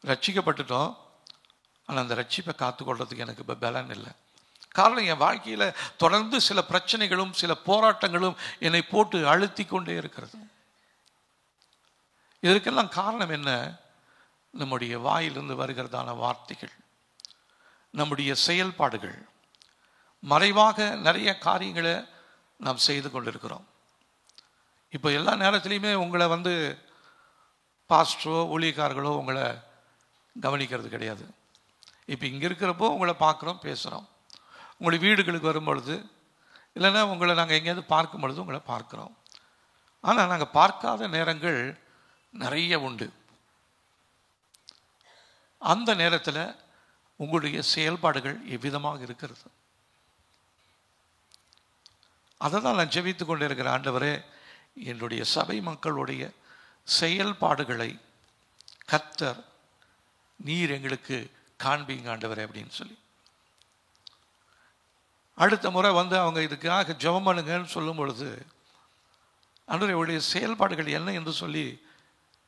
ரட்சிக்கப்பட்டுட்டோம், ஆனால் அந்த ரட்சிப்பை காத்துக்கொள்றதுக்கு எனக்கு இப்போ பலன் இல்லை. காரணம், என் வாழ்க்கையில் தொடர்ந்து சில பிரச்சனைகளும் சில போராட்டங்களும் என்னை போட்டு அழுத்தி கொண்டே இருக்கிறது. இதற்கெல்லாம் காரணம் என்ன? நம்முடைய வாயிலிருந்து வருகிறதான வார்த்தைகள், நம்முடைய செயல்பாடுகள். மறைவாக நிறைய காரியங்களை நாம் செய்து கொண்டிருக்கிறோம். இப்போ எல்லா நேரத்துலையுமே உங்களை பாஸ்டரோ ஊழியக்காரர்களோ உங்களை கவனிக்கிறது கிடையாது. இப்போ இங்கே இருக்கிறப்போ உங்களை பார்க்குறோம், பேசுகிறோம். உங்களுடைய வீடுகளுக்கு வரும்பொழுது, இல்லைன்னா உங்களை நாங்கள் எங்கேயாவது பார்க்கும் பொழுது உங்களை பார்க்குறோம். ஆனால் நாங்கள் பார்க்காத நேரங்கள் நிறைய உண்டு. அந்த நேரத்தில் உங்களுடைய செயல்பாடுகள் எவ்விதமாக இருக்கிறது? அதை தான் நான் ஜெபித்து கொண்டு இருக்கிற, ஆண்டவரே என்னுடைய சபை மக்களுடைய செயல்பாடுகளை கர்த்தர் நீர் எங்களுக்கு காண்பீங்க ஆண்டவரே அப்படின்னு சொல்லி. அடுத்த முறை அவங்க இதுக்காக ஜெபம் பண்ணுங்கன்னு சொல்லும் பொழுது, ஆண்டவரே உடைய செயல்பாடுகள் என்ன என்று சொல்லி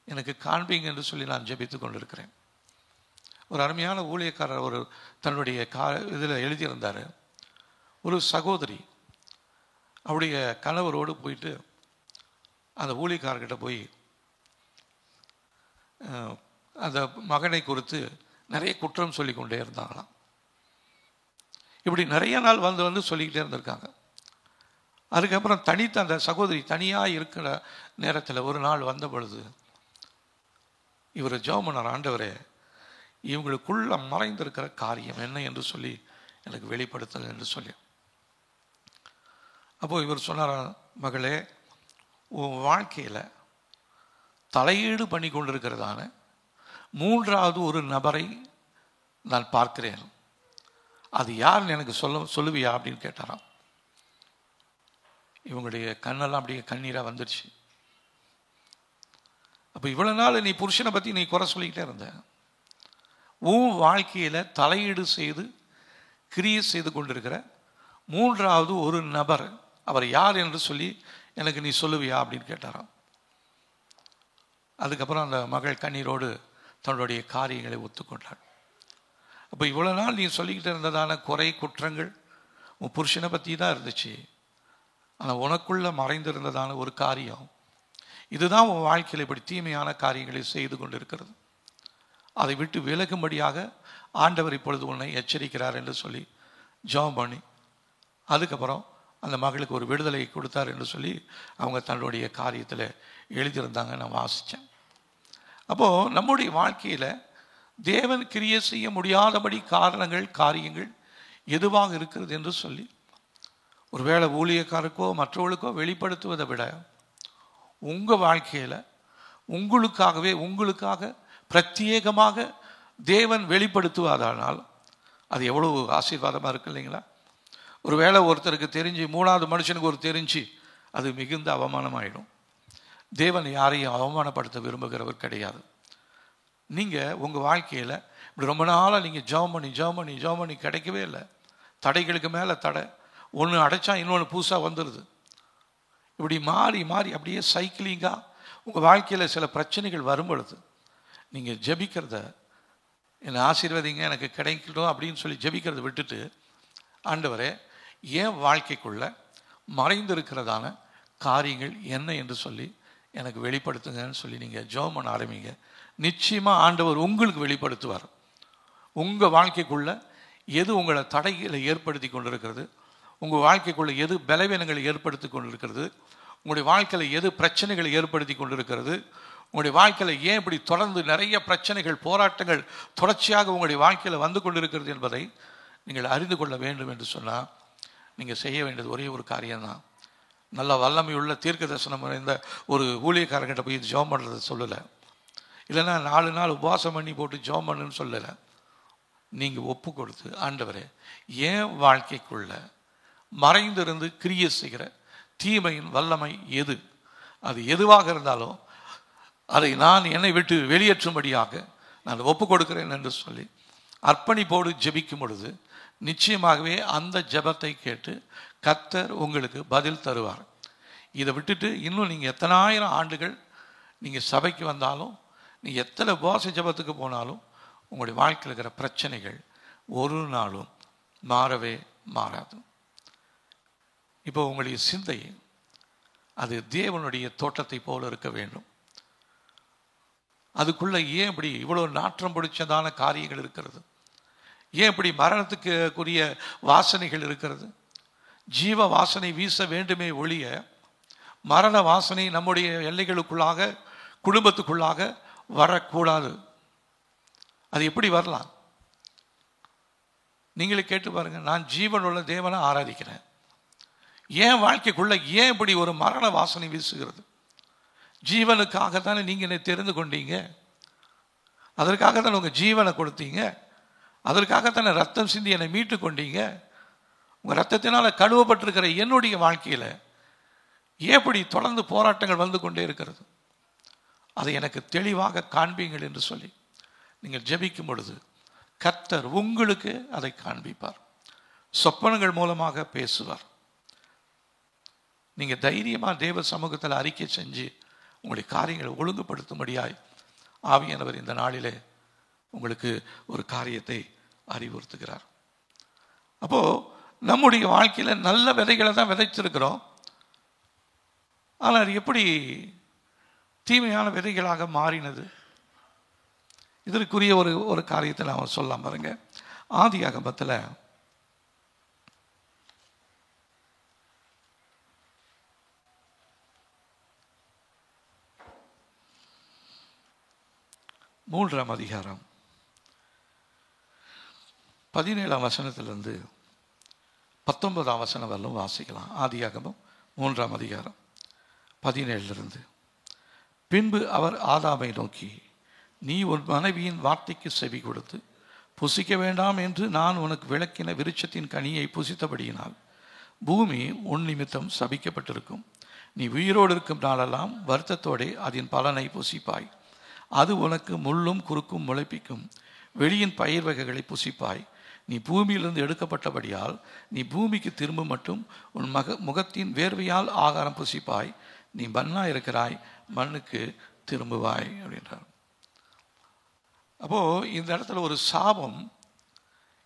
எனக்கு காண்பீங்க என்று சொல்லி நான் ஜெபித்து கொண்டிருக்கிறேன். ஒரு அருமையான ஊழியக்காரர் ஒரு தன்னுடைய இதில் எழுதியிருந்தார். ஒரு சகோதரி அவருடைய கணவரோடு போயிட்டு அந்த ஊழியக்காரர்கிட்ட போய் அந்த மகனை குறித்து நிறைய குற்றம் சொல்லி கொண்டே இருந்தாங்களாம். இப்படி நிறைய நாள் வந்து சொல்லிக்கிட்டே இருந்திருக்காங்க. அதுக்கப்புறம் தனித்து அந்த சகோதரி தனியாக இருக்கிற நேரத்தில் ஒரு நாள் வந்த பொழுது இவர் ஜெபம் பண்ணார், ஆண்டவரே இவங்களுக்குள்ள மறைந்திருக்கிற காரியம் என்ன என்று சொல்லி எனக்கு வெளிப்படுத்தல் என்று சொல்லி. அப்போது இவர் சொன்னார், மகளே உன் வாழ்க்கையில் தலையீடு பண்ணி கொண்டிருக்கிறதான மூன்றாவது ஒரு நபரை நான் பார்க்கிறேன், அது யாருன்னு எனக்கு சொல்லுவியா அப்படின்னு கேட்டாராம். இவங்களுடைய கண்ணெல்லாம் அப்படியே கண்ணீராக வந்துடுச்சு. அப்போ இவ்வளோ நாள் நீ புருஷனை பற்றி நீ குறை சொல்லிக்கிட்டே இருந்த, உன் வாழ்க்கையில் தலையீடு செய்து கிரியை செய்து கொண்டிருக்கிற மூன்றாவது ஒரு நபர், அவர் யார் என்று சொல்லி எனக்கு நீ சொல்லுவியா அப்படின்னு கேட்டாராம். அதுக்கப்புறம் அந்த மகள் கண்ணீரோடு தன்னுடைய காரியங்களை ஒத்துக்கொண்டாள். அப்போ இவ்வளோ நாள் நீ சொல்லிக்கிட்டு இருந்ததான குறை குற்றங்கள் உன் புருஷனை பற்றி தான் இருந்துச்சு. ஆனால் உனக்குள்ள மறைந்திருந்ததான ஒரு காரியம் இதுதான் உன் வாழ்க்கையில் இப்படி தீமையான காரியங்களை செய்து கொண்டு இருக்கிறது. அதை விட்டு விலகும்படியாக ஆண்டவர் இப்பொழுது உன்னை எச்சரிக்கிறார் என்று சொல்லி ஜெபம் பண்ணி அதுக்கப்புறம் அந்த மகளுக்கு ஒரு விடுதலை கொடுத்தார் என்று சொல்லி அவங்க தன்னுடைய காரியத்தில் எழுதியிருந்தாங்க, நான் வாசித்தேன். அப்போது நம்முடைய வாழ்க்கையில் தேவன் கிரியை செய்ய முடியாதபடி காரணங்கள் காரியங்கள் எதுவாக இருக்கிறது என்று சொல்லி ஒருவேளை ஊழியக்காரருக்கோ மற்றவர்களுக்கோ வெளிப்படுத்துவதை விட உங்கள் வாழ்க்கையில் உங்களுக்காக பிரத்யேகமாக தேவன் வெளிப்படுத்துவதானால் அது எவ்வளவு ஆசீர்வாதமாக இருக்கு இல்லைங்களா? ஒருவேளை ஒருத்தருக்கு தெரிஞ்சு மூணாவது மனுஷனுக்கு ஒரு தெரிஞ்சு அது மிகுந்த அவமானமாயிடும். தேவன் யாரையும் அவமானப்படுத்த விரும்புகிறவர் கிடையாது. நீங்கள் உங்கள் வாழ்க்கையில் இப்படி ரொம்ப நாளாக நீங்கள் ஜெபம் பண்ணி கிடைக்கவே இல்லை, தடைகளுக்கு மேலே தடை, ஒன்று அடைச்சா இன்னொன்று புதுசாக வந்துடுது. இப்படி மாறி அப்படியே சைக்கிளிங்காக உங்கள் வாழ்க்கையில் சில பிரச்சனைகள் வரும் பொழுது நீங்கள் ஜெபிக்கிறத என்னை ஆசீர்வதிங்க எனக்கு கிடைக்கட்டும் அப்படின்னு சொல்லி ஜெபிக்கிறத விட்டுட்டு, ஆண்டவரே என் வாழ்க்கைக்குள்ள மறைந்திருக்கிறதான காரியங்கள் என்ன என்று சொல்லி எனக்கு வெளிப்படுத்துங்கன்னு சொல்லி நீங்கள் ஜெபம் பண்ண ஆரம்பிங்க. நிச்சயமாக ஆண்டவர் உங்களுக்கு வெளிப்படுத்துவார். உங்கள் வாழ்க்கைக்குள்ள எது உங்களை தடைகளை ஏற்படுத்தி கொண்டிருக்கிறது, உங்கள் வாழ்க்கைக்குள்ள எது பலவீனங்களை ஏற்படுத்தி கொண்டிருக்கிறது, உங்களுடைய வாழ்க்கையில் எது பிரச்சனைகளை ஏற்படுத்தி கொண்டிருக்கிறது, உங்களுடைய வாழ்க்கையில் ஏன் இப்படி தொடர்ந்து நிறைய பிரச்சனைகள் போராட்டங்கள் தொடர்ச்சியாக உங்களுடைய வாழ்க்கையில் வந்து கொண்டிருக்கிறது என்பதை நீங்கள் அறிந்து கொள்ள வேண்டும் என்று சொன்னால் நீங்கள் செய்ய வேண்டியது ஒரே ஒரு காரியம்தான். நல்ல வல்லமையுள்ள தீர்க்க தரிசனம் இந்த ஒரு ஊழியக்காரர்கிட்ட போய் ஜெபம் பண்ணுறது சொல்லலை, இல்லைன்னா 4 நாள் உபவாசம் பண்ணி போட்டு ஜெபம் பண்ணுன்னு சொல்லலை. நீங்கள் ஒப்பு கொடுத்து, ஆண்டவரே என் வாழ்க்கைக்குள்ள மறைந்திருந்து கிரியை செய்கிற தீமையின் வல்லமை எது, அது எதுவாக இருந்தாலும் அதை நான் என்னை விட்டு வெளியேற்றும்படியாக நான் ஒப்பு கொடுக்கிறேன் என்று சொல்லி அர்ப்பணிப்போடு ஜெபிக்கும் பொழுது நிச்சயமாகவே அந்த ஜெபத்தை கேட்டு கர்த்தர் உங்களுக்கு பதில் தருவார். இதை விட்டுட்டு இன்னும் நீங்கள் எத்தனாயிரம் ஆண்டுகள் நீங்கள் சபைக்கு வந்தாலும், நீங்கள் எத்தனை உபவாச ஜெபத்துக்கு போனாலும் உங்களுடைய வாழ்க்கையில் இருக்கிற பிரச்சனைகள் ஒரு நாளும் மாறவே மாறாது. இப்போ உங்களுடைய சிந்தை அது தேவனுடைய தோட்டத்தை போல இருக்க வேண்டும். அதுக்குள்ள ஏன் இப்படி இவ்வளோ நாற்றம் பிடிச்சதான காரியங்கள் இருக்கிறது? ஏன் இப்படி மரணத்துக்குரிய வாசனைகள் இருக்கிறது? ஜீவ வாசனை வீச வேண்டுமே ஒழிய மரண வாசனை நம்முடைய எல்லைகளுக்குள்ளாக குடும்பத்துக்குள்ளாக வரக்கூடாது. அது எப்படி வரலாம்? நீங்களே கேட்டு பாருங்க. நான் ஜீவனுள்ள தேவனை ஆராதிக்கிறேன், ஏன் வாழ்க்கைக்குள்ள ஏன் இப்படி ஒரு மரண வாசனை வீசுகிறது? ஜீவனுக்காகத்தானே நீங்கள் என்னை தெரிந்து கொண்டீங்க, அதற்காகத்தானே உங்கள் ஜீவனை கொடுத்தீங்க, அதற்காகத்தானே ரத்தம் சிந்தி என்னை மீட்டு கொண்டீங்க. உங்கள் ரத்தத்தினால் கழுவப்பட்டிருக்கிற என்னுடைய வாழ்க்கையில் ஏப்படி தொடர்ந்து போராட்டங்கள் வந்து கொண்டே இருக்கிறது? அதை எனக்கு தெளிவாக காண்பீங்கள் என்று சொல்லி நீங்கள் ஜெபிக்கும் பொழுது கர்த்தர் உங்களுக்கு அதை காண்பிப்பார், சொப்பனங்கள் மூலமாக பேசுவார். நீங்கள் தைரியமாக தேவ சமூகத்தில் அறிக்கை செஞ்சு உங்களுடைய காரியங்களை ஒழுங்குபடுத்தும்படியாய் ஆவியானவர் இந்த நாளிலே உங்களுக்கு ஒரு காரியத்தை அறிவுறுத்துகிறார். அப்போது நம்முடைய வாழ்க்கையில் நல்ல விதைகளை தான் விதைச்சிருக்கிறோம். ஆனால் எப்படி தீமையான விதைகளாக மாறினது? இதற்குரிய ஒரு காரியத்தை நான் சொல்லலாம் பாருங்க. ஆதியாகமத்தில் 3ஆம் அதிகாரம் 17ஆம் வசனத்திலிருந்து 19ஆம் வசனம் வரலும் வாசிக்கலாம். ஆதியாகமம் 3ஆம் அதிகாரம் 17லிருந்து. பின்பு அவர் ஆதாமை நோக்கி, நீ உன் மனைவியின் வார்த்தைக்கு செவி கொடுத்து புசிக்க வேண்டாம் என்று நான் உனக்கு விளக்கின விருட்சத்தின் கனியை புசித்தபடியினால் பூமி உன் நிமித்தம் சபிக்கப்பட்டிருக்கும். நீ உயிரோடு இருக்கும் நாளெல்லாம் வருத்தத்தோடே அதன் பலனை புசிப்பாய். அது உனக்கு முள்ளும் குறுக்கும் முளைப்பிக்கும். வெளியின் பயிர் வகைகளை புசிப்பாய். நீ பூமியிலிருந்து எடுக்கப்பட்டபடியால் நீ பூமிக்கு திரும்ப மட்டும் உன் முகத்தின் வேர்வையால் ஆகாரம் புசிப்பாய். நீ மண்ணா இருக்கிறாய், மண்ணுக்கு திரும்புவாய் அப்படின்றார். அப்போ இந்த இடத்துல ஒரு சாபம்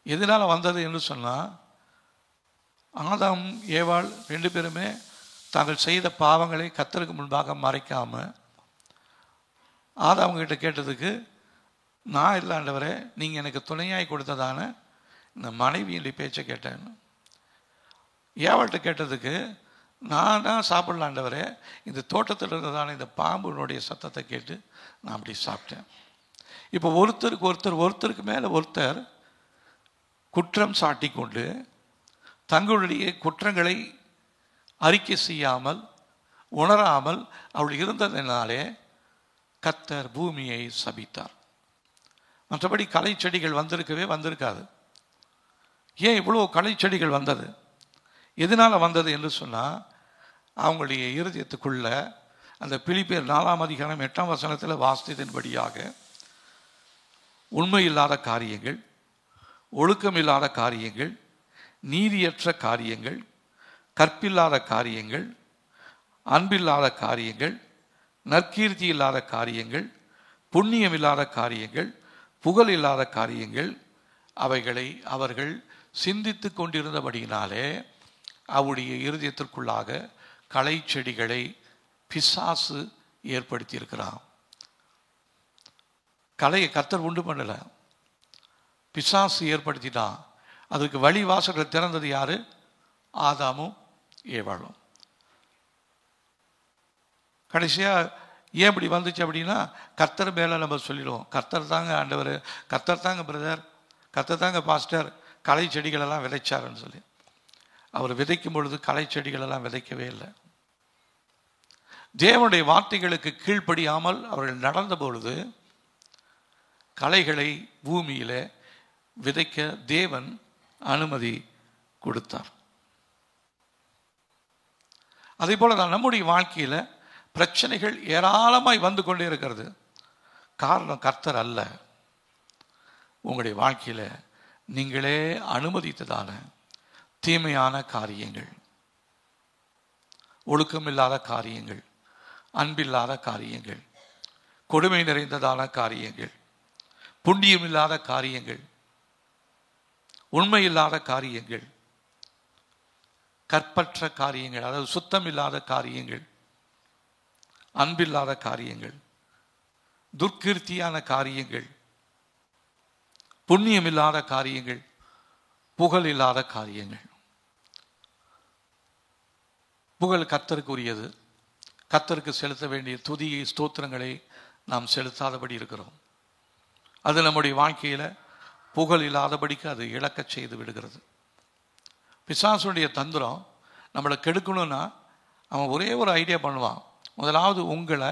எதனால வந்தது என்று சொன்னால், ஆதாம் ஏவாள் 2 பேருமே தாங்கள் செய்த பாவங்களை கர்த்தருக்கு முன்பாக மறைக்காம ஆதாம்கிட்ட கேட்டதுக்கு, நான் இல்லை ஆண்டவரே, நீங்கள் எனக்கு துணையாய் கொடுத்ததான இந்த மனைவியுடைய பேச்சை கேட்டேன். ஏவாள்கிட்ட கேட்டதுக்கு, நான் தான் சாப்பிடல ஆண்டவரே, இந்த தோட்டத்தில் இருந்ததான இந்த பாம்புனுடைய சத்தத்தை கேட்டு நான் அப்படி சாப்பிட்டேன். இப்போ ஒருத்தருக்கு மேலே ஒருத்தர் குற்றம் சாட்டி கொண்டு தங்களுடைய குற்றங்களை அறிக்கை செய்யாமல் உணராமல் அவள் இருந்ததினாலே கர்த்தர் பூமியை சபித்தார். மற்றபடி களை செடிகள் வந்திருக்காது. ஏன் இவ்வளோ களை செடிகள் வந்தது? எதனால் வந்தது என்று சொன்னால், அவங்களுடைய இருதயத்துக்குள்ள அந்த பிலிப்பியர் 4ஆம் அதிகாரம் 8ஆம் வசனத்தில் வாசித்ததின்படியாக உண்மை இல்லாத காரியங்கள், ஒழுக்கம் இல்லாத காரியங்கள், நீதியற்ற காரியங்கள், கற்பில்லாத காரியங்கள், அன்பில்லாத காரியங்கள், நற்கீர்த்தி இல்லாத காரியங்கள், புண்ணியம் இல்லாத காரியங்கள், புகழ் இல்லாத காரியங்கள், அவைகளை அவர்கள் சிந்தித்து கொண்டிருந்தபடியினாலே அவருடைய இருதயத்திற்குள்ளாக களை செடிகளை பிசாசு ஏற்படுத்தியிருக்கிறான். கலையை கர்த்தர் உண்டு பண்ணல, பிசாசு ஏற்படுத்திட்டான். அதுக்கு வழி வாசல்கள் திறந்தது யாரு? ஆதாமும் ஏவாளும். கடைசியா ஏன் இப்படி வந்துச்சு அப்படின்னா, கர்த்தர் மேல நம்ம சொல்லிடுவோம், கர்த்தர் தாங்க ஆண்டவர், கர்த்தர் தாங்க பிரதர், கர்த்தர் தாங்க பாஸ்டர் களை செடிகள் எல்லாம் விதைச்சாருன்னு சொல்லி. அவர் விதைக்கும் பொழுது களை செடிகள் எல்லாம் விதைக்கவே இல்லை. தேவனுடைய வார்த்தைகளுக்கு கீழ்ப்படியாமல் அவர்கள் நடந்த பொழுது களைகளை பூமியில விதைக்க தேவன் அனுமதி கொடுத்தார். அதே போலதான் நம்முடைய வாழ்க்கையில பிரச்சனைகள் ஏராளமாய் வந்து கொண்டே இருக்கிறது. காரணம் கர்த்தர் அல்ல. உங்களுடைய வாழ்க்கையில நீங்களே அனுமதித்ததான தீமையான காரியங்கள், ஒழுக்கமில்லாத காரியங்கள், அன்பில்லாத காரியங்கள், கொடுமை நிறைந்ததான காரியங்கள், புண்ணியம் இல்லாத காரியங்கள், உண்மை இல்லாத காரியங்கள், கற்பற்ற காரியங்கள், அதாவது சுத்தம் இல்லாத காரியங்கள், அன்பில்லாத காரியங்கள், துர்க்கீர்த்தியான காரியங்கள், புண்ணியம் இல்லாத காரியங்கள், புகழ் இல்லாத காரியங்கள். புகழ் கர்த்தருக்கு உரியது. கர்த்தருக்கு செலுத்த வேண்டிய துதியை ஸ்தோத்திரங்களை நாம் செலுத்தாதபடி இருக்கிறோம். அது நம்முடைய வாழ்க்கையில புகழ் இல்லாதபடிக்கு அது இழக்க செய்து விடுகிறது. பிசாசுடைய தந்திரம் நம்மளை கெடுக்கணும்னா அவன் ஒரே ஒரு ஐடியா பண்ணுவான். முதலாவது உங்களை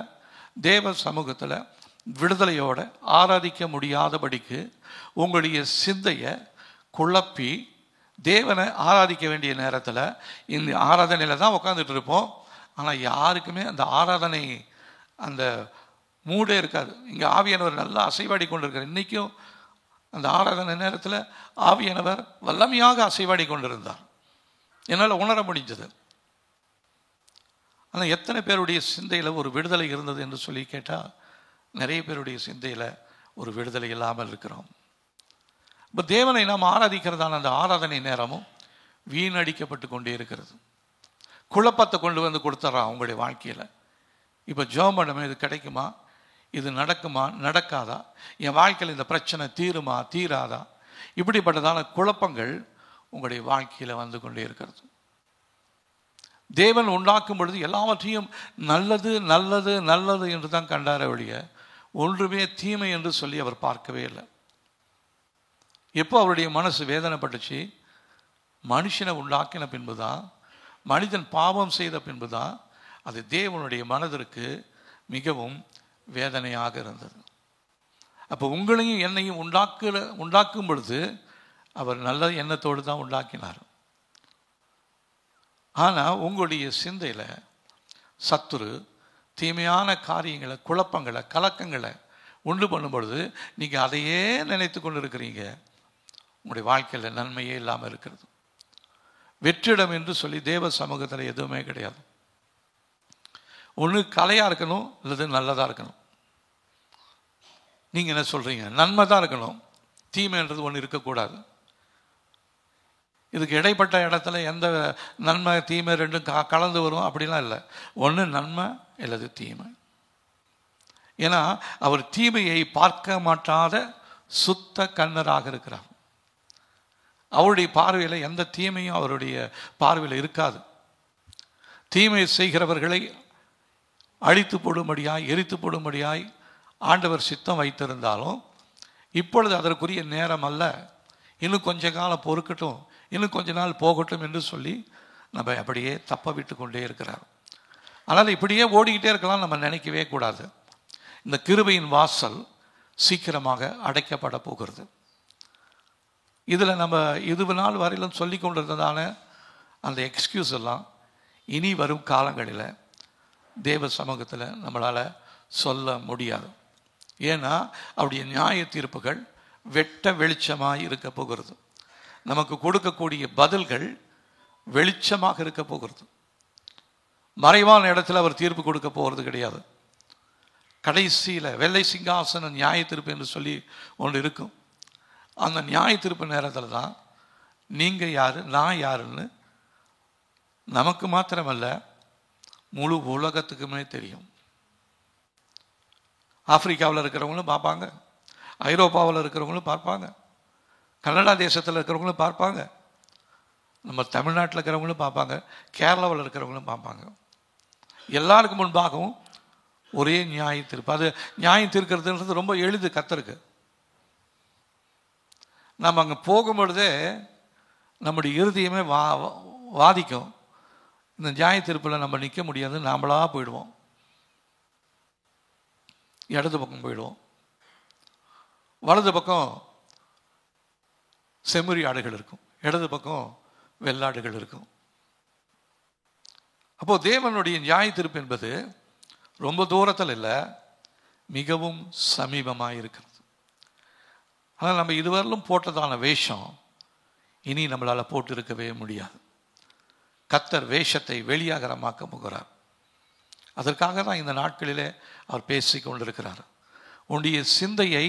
தேவ சமூகத்தில் விடுதலையோட ஆராதிக்க முடியாதபடிக்கு உங்களுடைய சிந்தையை குழப்பி, தேவனை ஆராதிக்க வேண்டிய நேரத்தில் இந்த ஆராதனையில் தான் உட்காந்துட்டு இருப்போம். ஆனால் யாருக்குமே அந்த ஆராதனை அந்த மூடே இருக்காது. இங்கே ஆவியானவர் நல்லா அசைவாடி கொண்டிருக்கார். இன்றைக்கும் அந்த ஆராதனை நேரத்தில் ஆவியானவர் வல்லமையாக அசைவாடி கொண்டிருந்தார். என்னால் உணர முடிஞ்சது. ஆனால் எத்தனை பேருடைய சிந்தையில் ஒரு விடுதலை இருந்தது என்று சொல்லி கேட்டால், நிறைய பேருடைய சிந்தையில் ஒரு விடுதலை இல்லாமல் இருக்கிறோம். இப்போ தேவனை நாம் ஆராதிக்கிறதான அந்த ஆராதனை நேரமும் வீணடிக்கப்பட்டு கொண்டே இருக்கிறது. குழப்பத்தை கொண்டு வந்து கொடுத்துட்றான் உங்களுடைய வாழ்க்கையில். இப்போ ஜெபம் பண்ணுமே, இது கிடைக்குமா, இது நடக்குமா, நடக்காதா, என் வாழ்க்கையில் இந்த பிரச்சனை தீருமா, தீராதா, இப்படிப்பட்டதான குழப்பங்கள் உங்களுடைய வாழ்க்கையில் வந்து கொண்டே இருக்கிறது. தேவன் உண்டாக்கும் பொழுது எல்லாவற்றையும் நல்லது நல்லது நல்லது என்று தான் கண்டார ஒழிய ஒன்றுமே தீமை என்று சொல்லி அவர் பார்க்கவே இல்லை. எப்போ அவருடைய மனசு வேதனைப்பட்டுச்சு, மனுஷனை உண்டாக்கின பின்புதான், மனிதன் பாவம் செய்த பின்புதான் அது தேவனுடைய மனதிற்கு மிகவும் வேதனையாக இருந்தது. அப்போ உங்களையும் என்னையும் உண்டாக்கும் பொழுது அவர் நல்ல எண்ணத்தோடு தான் உண்டாக்கினார். ஆனால் உங்களுடைய சிந்தையில் சத்துரு தீமையான காரியங்களை, குழப்பங்களை, கலக்கங்களை உண்டு பண்ணும் பொழுது நீங்கள் அதையே நினைத்து கொண்டு இருக்கிறீங்க. உங்களுடைய வாழ்க்கையில் நன்மையே இல்லாமல் இருக்கிறது. வெற்றிடம் என்று சொல்லி தேவ சமூகத்தில் எதுவுமே கிடையாது. ஒன்று கலையாக இருக்கணும், அல்லது நல்லதாக இருக்கணும். நீங்கள் என்ன சொல்கிறீங்க? நன்மை தான் இருக்கணும், தீமைன்றது ஒன்று இருக்கக்கூடாது. இதுக்கு இடைப்பட்ட இடத்துல எந்த நன்மை தீமை ரெண்டும் கலந்து வரும் அப்படிலாம் இல்லை. ஒன்று நன்மை அல்லது தீமை. ஏன்னா அவர் தீமையை பார்க்க மாட்டாத சுத்த கண்ணராக இருக்கிறார். அவருடைய பார்வையில் எந்த தீமையும் அவருடைய பார்வையில் இருக்காது. தீமை செய்கிறவர்களை அழித்து போடும்படியாய், எரித்து போடும்படியாய் ஆண்டவர் சித்தம் வைத்திருந்தாலும் இப்பொழுது அதற்குரிய நேரம் அல்ல, இன்னும் கொஞ்ச காலம் பொறுக்கட்டும், இன்னும் கொஞ்ச நாள் போகட்டும் என்று சொல்லி நம்ம அப்படியே தப்ப விட்டு கொண்டே இருக்கிறார். அதனால் இப்படியே ஓடிக்கிட்டே இருக்கலாம் நம்ம நினைக்கவே கூடாது. இந்த கிருபையின் வாசல் சீக்கிரமாக அடைக்கப்பட போகிறது. இதில் நம்ம இது நாள் வரையிலும் சொல்லி கொண்டிருந்ததான அந்த எக்ஸ்கியூஸ் எல்லாம் இனி வரும் காலங்களில் தேவ சமூகத்தில் நம்மளால் சொல்ல முடியாது. ஏன்னா அவருடைய நியாய தீர்ப்புகள் வெட்ட வெளிச்சமாக இருக்க போகிறது. நமக்கு கொடுக்கக்கூடிய பதில்கள் வெளிச்சமாக இருக்க போகிறது. மறைவான இடத்துல அவர் தீர்ப்பு கொடுக்க போகிறது கிடையாது. கடைசியில் வெள்ளை சிங்காசன நியாய தீர்ப்பு என்று சொல்லி ஒன்று இருக்கும். அந்த நியாய தீர்ப்பு நேரத்தில் தான் நீங்கள் யார், நான் யாருன்னு நமக்கு மாத்திரமல்ல முழு உலகத்துக்குமே தெரியும். ஆப்பிரிக்காவில் இருக்கிறவங்களும் பார்ப்பாங்க, ஐரோப்பாவில் இருக்கிறவங்களும் பார்ப்பாங்க, கனடா தேசத்தில் இருக்கிறவங்களும் பார்ப்பாங்க, நம்ம தமிழ்நாட்டில் இருக்கிறவங்களும் பார்ப்பாங்க, கேரளாவில் இருக்கிறவங்களும் பார்ப்பாங்க. எல்லாருக்கும் முன்பாகவும் ஒரே நியாய தீர்ப்பு. அது நியாயம் தீர்க்கிறதுன்றது ரொம்ப எளிது கர்த்தருக்கு. நம்ம அங்கே போகும்பொழுதே நம்முடைய இருதயமே வாதிக்கும். இந்த நியாய தீர்ப்பில் நம்ம நிற்க முடியாது, நாமளாக போயிடுவோம், இடது பக்கம் போயிடுவோம். வலது பக்கம் செம்மறி ஆடுகள் இருக்கும், இடது பக்கம் வெள்ளாடுகள் இருக்கும். அப்போ தேவனுடைய நியாய தீர்ப்பு என்பது ரொம்ப தூரத்தில் இல்லை, மிகவும் சமீபமாக இருக்கிறது. ஆனால் நம்ம இதுவரையிலும் போட்டதான வேஷம் இனி நம்மளால் போட்டு இருக்கவே முடியாது. கர்த்தர் வேஷத்தை வெளியாகரமாக்க போகிறார். அதற்காக தான் இந்த நாட்களிலே அவர் பேசி கொண்டிருக்கிறார். உன்னுடைய சிந்தையை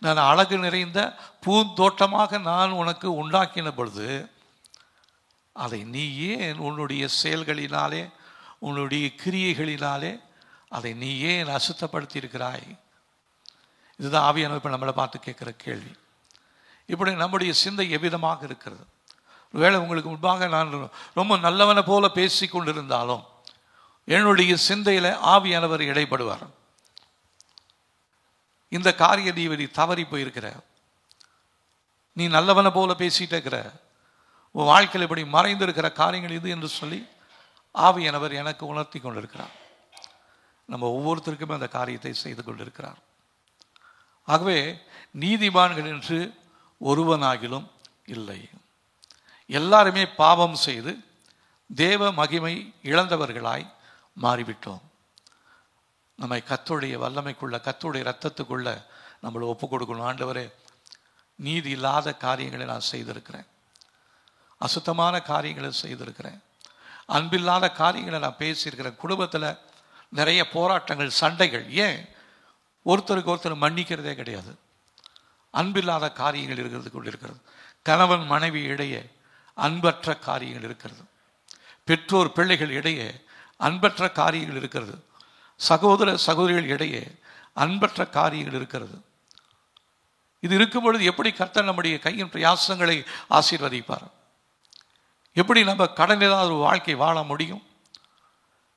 நான் அழகு நிறைந்த பூந்தோட்டமாக நான் உனக்கு உண்டாக்கின பொழுது அதை நீ ஏன் உன்னுடைய செயல்களினாலே, உன்னுடைய கிரியைகளினாலே அதை நீ ஏன் அசுத்தப்படுத்தி இருக்கிறாய்? இதுதான் ஆவியானவர் இப்போ நம்மளை பார்த்து கேட்குற கேள்வி. இப்படி நம்முடைய சிந்தை எவ்விதமாக இருக்கிறது? ஒருவேளை உங்களுக்கு முன்பாக நான் ரொம்ப நல்லவனை போல பேசி கொண்டிருந்தாலும் என்னுடைய சிந்தையில் ஆவியானவர் இடைப்படுவார். இந்த காரிய நீ தவறி போயிருக்கிற, நீ நல்லவனை போல பேசிட்டு இருக்கிற, உன் வாழ்க்கையில் இப்படி மறைந்திருக்கிற காரியங்கள் இது என்று சொல்லி ஆவியானவர் எனக்கு உணர்த்தி கொண்டிருக்கிறார். நம்ம ஒவ்வொருத்தருக்குமே அந்த காரியத்தை செய்து கொண்டிருக்கிறார். ஆகவே நீதிமான்கள் என்று ஒருவனாகிலும் இல்லை, எல்லாருமே பாவம் செய்து தேவ மகிமை இழந்தவர்களாய் மாறிவிட்டோம். நம்மை கர்த்தருடைய வல்லமைக்குள்ள, கர்த்தருடைய இரத்தத்துக்குள்ள நம்மளை ஒப்பு கொடுக்கணும். ஆண்டவரே, நீதி இல்லாத காரியங்களை நான் செய்திருக்கிறேன், அசுத்தமான காரியங்களை செய்திருக்கிறேன், அன்பில்லாத காரியங்களை நான் பேசியிருக்கிறேன், குடும்பத்தில் நிறைய போராட்டங்கள், சண்டைகள், ஏன் ஒருத்தருக்கு ஒருத்தர் மன்னிக்கிறதே கிடையாது, அன்பில்லாத காரியங்கள் இருக்கிறது கொண்டிருக்கிறது, கணவன் மனைவி இடையே அன்பற்ற காரியங்கள் இருக்கிறது, பெற்றோர் பிள்ளைகள் இடையே அன்பற்ற காரியங்கள் இருக்கிறது. சகோதர சகோதரிகள் இடையே அன்பற்ற காரியங்கள் இருக்கிறது. இது இருக்கும் பொழுது எப்படி கர்த்தர் நம்முடைய கையின் பிரயாசங்களை ஆசீர்வதிப்பார்? எப்படி நம்ம கடன் இல்லாத ஒரு வாழ்க்கை வாழ முடியும்?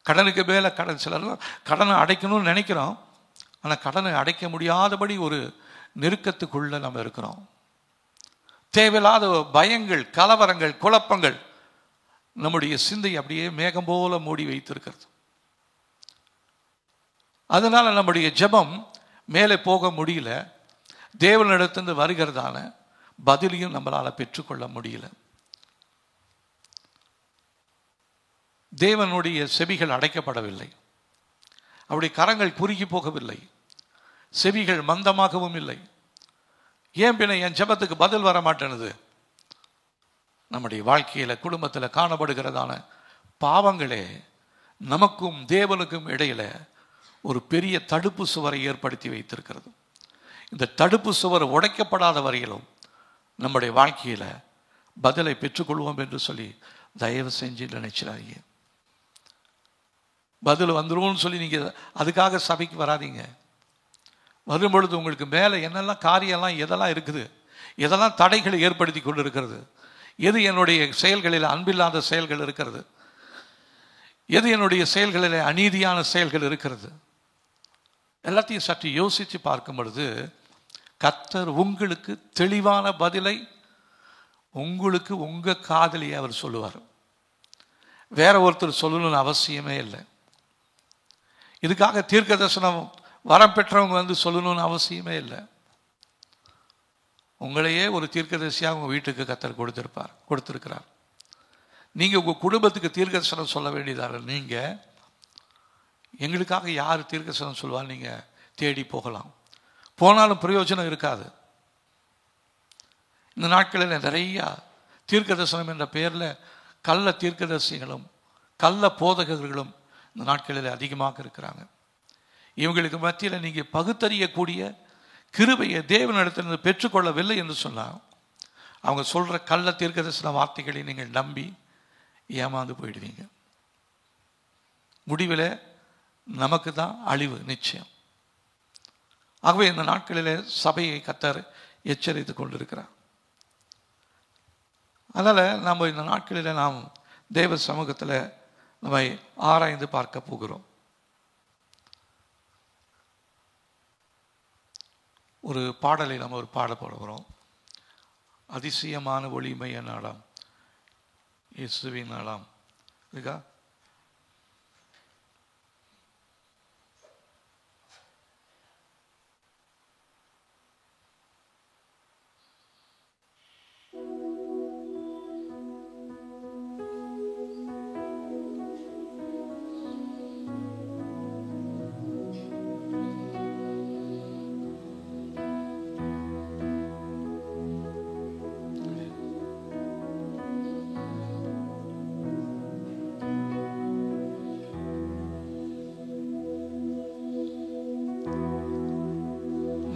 கடனுக்கு மேலே கடன். சிலர் கடனை அடைக்கணும்னு நினைக்கிறோம், ஆனால் கடனை அடைக்க முடியாதபடி ஒரு நெருக்கத்துக்குள்ள நம்ம இருக்கிறோம். தேவையில்லாத பயங்கள், கலவரங்கள், குழப்பங்கள் நம்முடைய சிந்தை அப்படியே மேகம் போல மூடி வைத்திருக்கிறது. அதனால நம்முடைய ஜெபம் மேலே போக முடியல. தேவனிடத்திலிருந்து வருகிறதான பதிலையும் நம்மளால பெற்றுக்கொள்ள முடியல. தேவனுடைய செவிகள் அடைக்கப்படவில்லை, அவருடைய கரங்கள் குறுகி போகவில்லை, செவிகள் மந்தமாகவும் இல்லை. ஏன் பின்ன என் ஜெபத்துக்கு பதில் வர மாட்டேனுது? நம்முடைய வாழ்க்கையில குடும்பத்தில் காணப்படுகிறதான பாவங்களே நமக்கும் தேவனுக்கும் இடையில ஒரு பெரிய தடுப்பு சுவரை ஏற்படுத்தி வைத்திருக்கிறது. இந்த தடுப்பு சுவர் உடைக்கப்படாத வரையிலும் நம்முடைய வாழ்க்கையில பதிலை பெற்றுக்கொள்வோம் என்று சொல்லி தயவு செஞ்சு நினைச்சிடாதீங்க. பதில் வந்துருவோம்னு சொல்லி நீங்க அதுக்காக சபைக்கு வராதீங்க. வரும்பொழுது உங்களுக்கு மேலே என்னெல்லாம் காரியம்லாம் எதெல்லாம் இருக்குது, எதெல்லாம் தடைகளை ஏற்படுத்தி கொண்டு இருக்கிறது, எது என்னுடைய செயல்களில் அன்பில்லாத செயல்கள் இருக்கிறது, எது என்னுடைய செயல்களில் அநீதியான செயல்கள் இருக்கிறது, எல்லாத்தையும் சற்று யோசித்து பார்க்கும் பொழுது கர்த்தர் உங்களுக்கு தெளிவான பதிலை உங்களுக்கு உங்க காதலியை அவர் சொல்லுவார். வேற ஒருத்தர் சொல்லணும்னு அவசியமே இல்லை. இதுக்காக தீர்க்க தரிசனம் வரம் பெற்றவங்க வந்து சொல்லணும்னு அவசியமே இல்லை. உங்களையே ஒரு தீர்க்கதரிசியாக உங்க வீட்டுக்கு கர்த்தர் கொடுத்திருக்கிறார். நீங்க உங்க குடும்பத்துக்கு தீர்க்க தரிசனம் சொல்ல வேண்டியதாக. நீங்க எங்களுக்காக யார் தீர்க்க தரிசனம் சொல்வார்? நீங்க தேடி போகலாம், போனாலும் பிரயோஜனம் இருக்காது. இந்த நாட்களில் நிறைய தீர்க்க தரிசனம் என்ற பெயரில் கள்ள தீர்க்கதரிசிகளும் கள்ள போதகர்களும் இந்த நாட்களில் அதிகமாக இருக்கிறாங்க. இவங்களுக்கு மத்தியில் நீங்கள் பகுத்தறியக்கூடிய கிருபையை தேவனிடத்திலிருந்து பெற்றுக்கொள்ளவில்லை என்று சொன்னால் அவங்க சொல்கிற கள்ள தீர்க்கதரிசன வார்த்தைகளை நீங்கள் நம்பி ஏமாந்து போயிடுவீங்க. முடிவில் நமக்கு தான் அழிவு நிச்சயம். ஆகவே இந்த நாட்களில் சபையை கர்த்தர் எச்சரித்து கொண்டிருக்கிறார். அதனால் நம்ம இந்த நாட்களில் நாம் தேவ சமூகத்தில் நம்மை ஆராய்ந்து பார்க்க போகிறோம். ஒரு பாடலை நம்ம ஒரு பாட போகிறோம். அதிசயமான ஒளிமைய நாடாம் இயேசுவின் நாடாம் இருக்கா?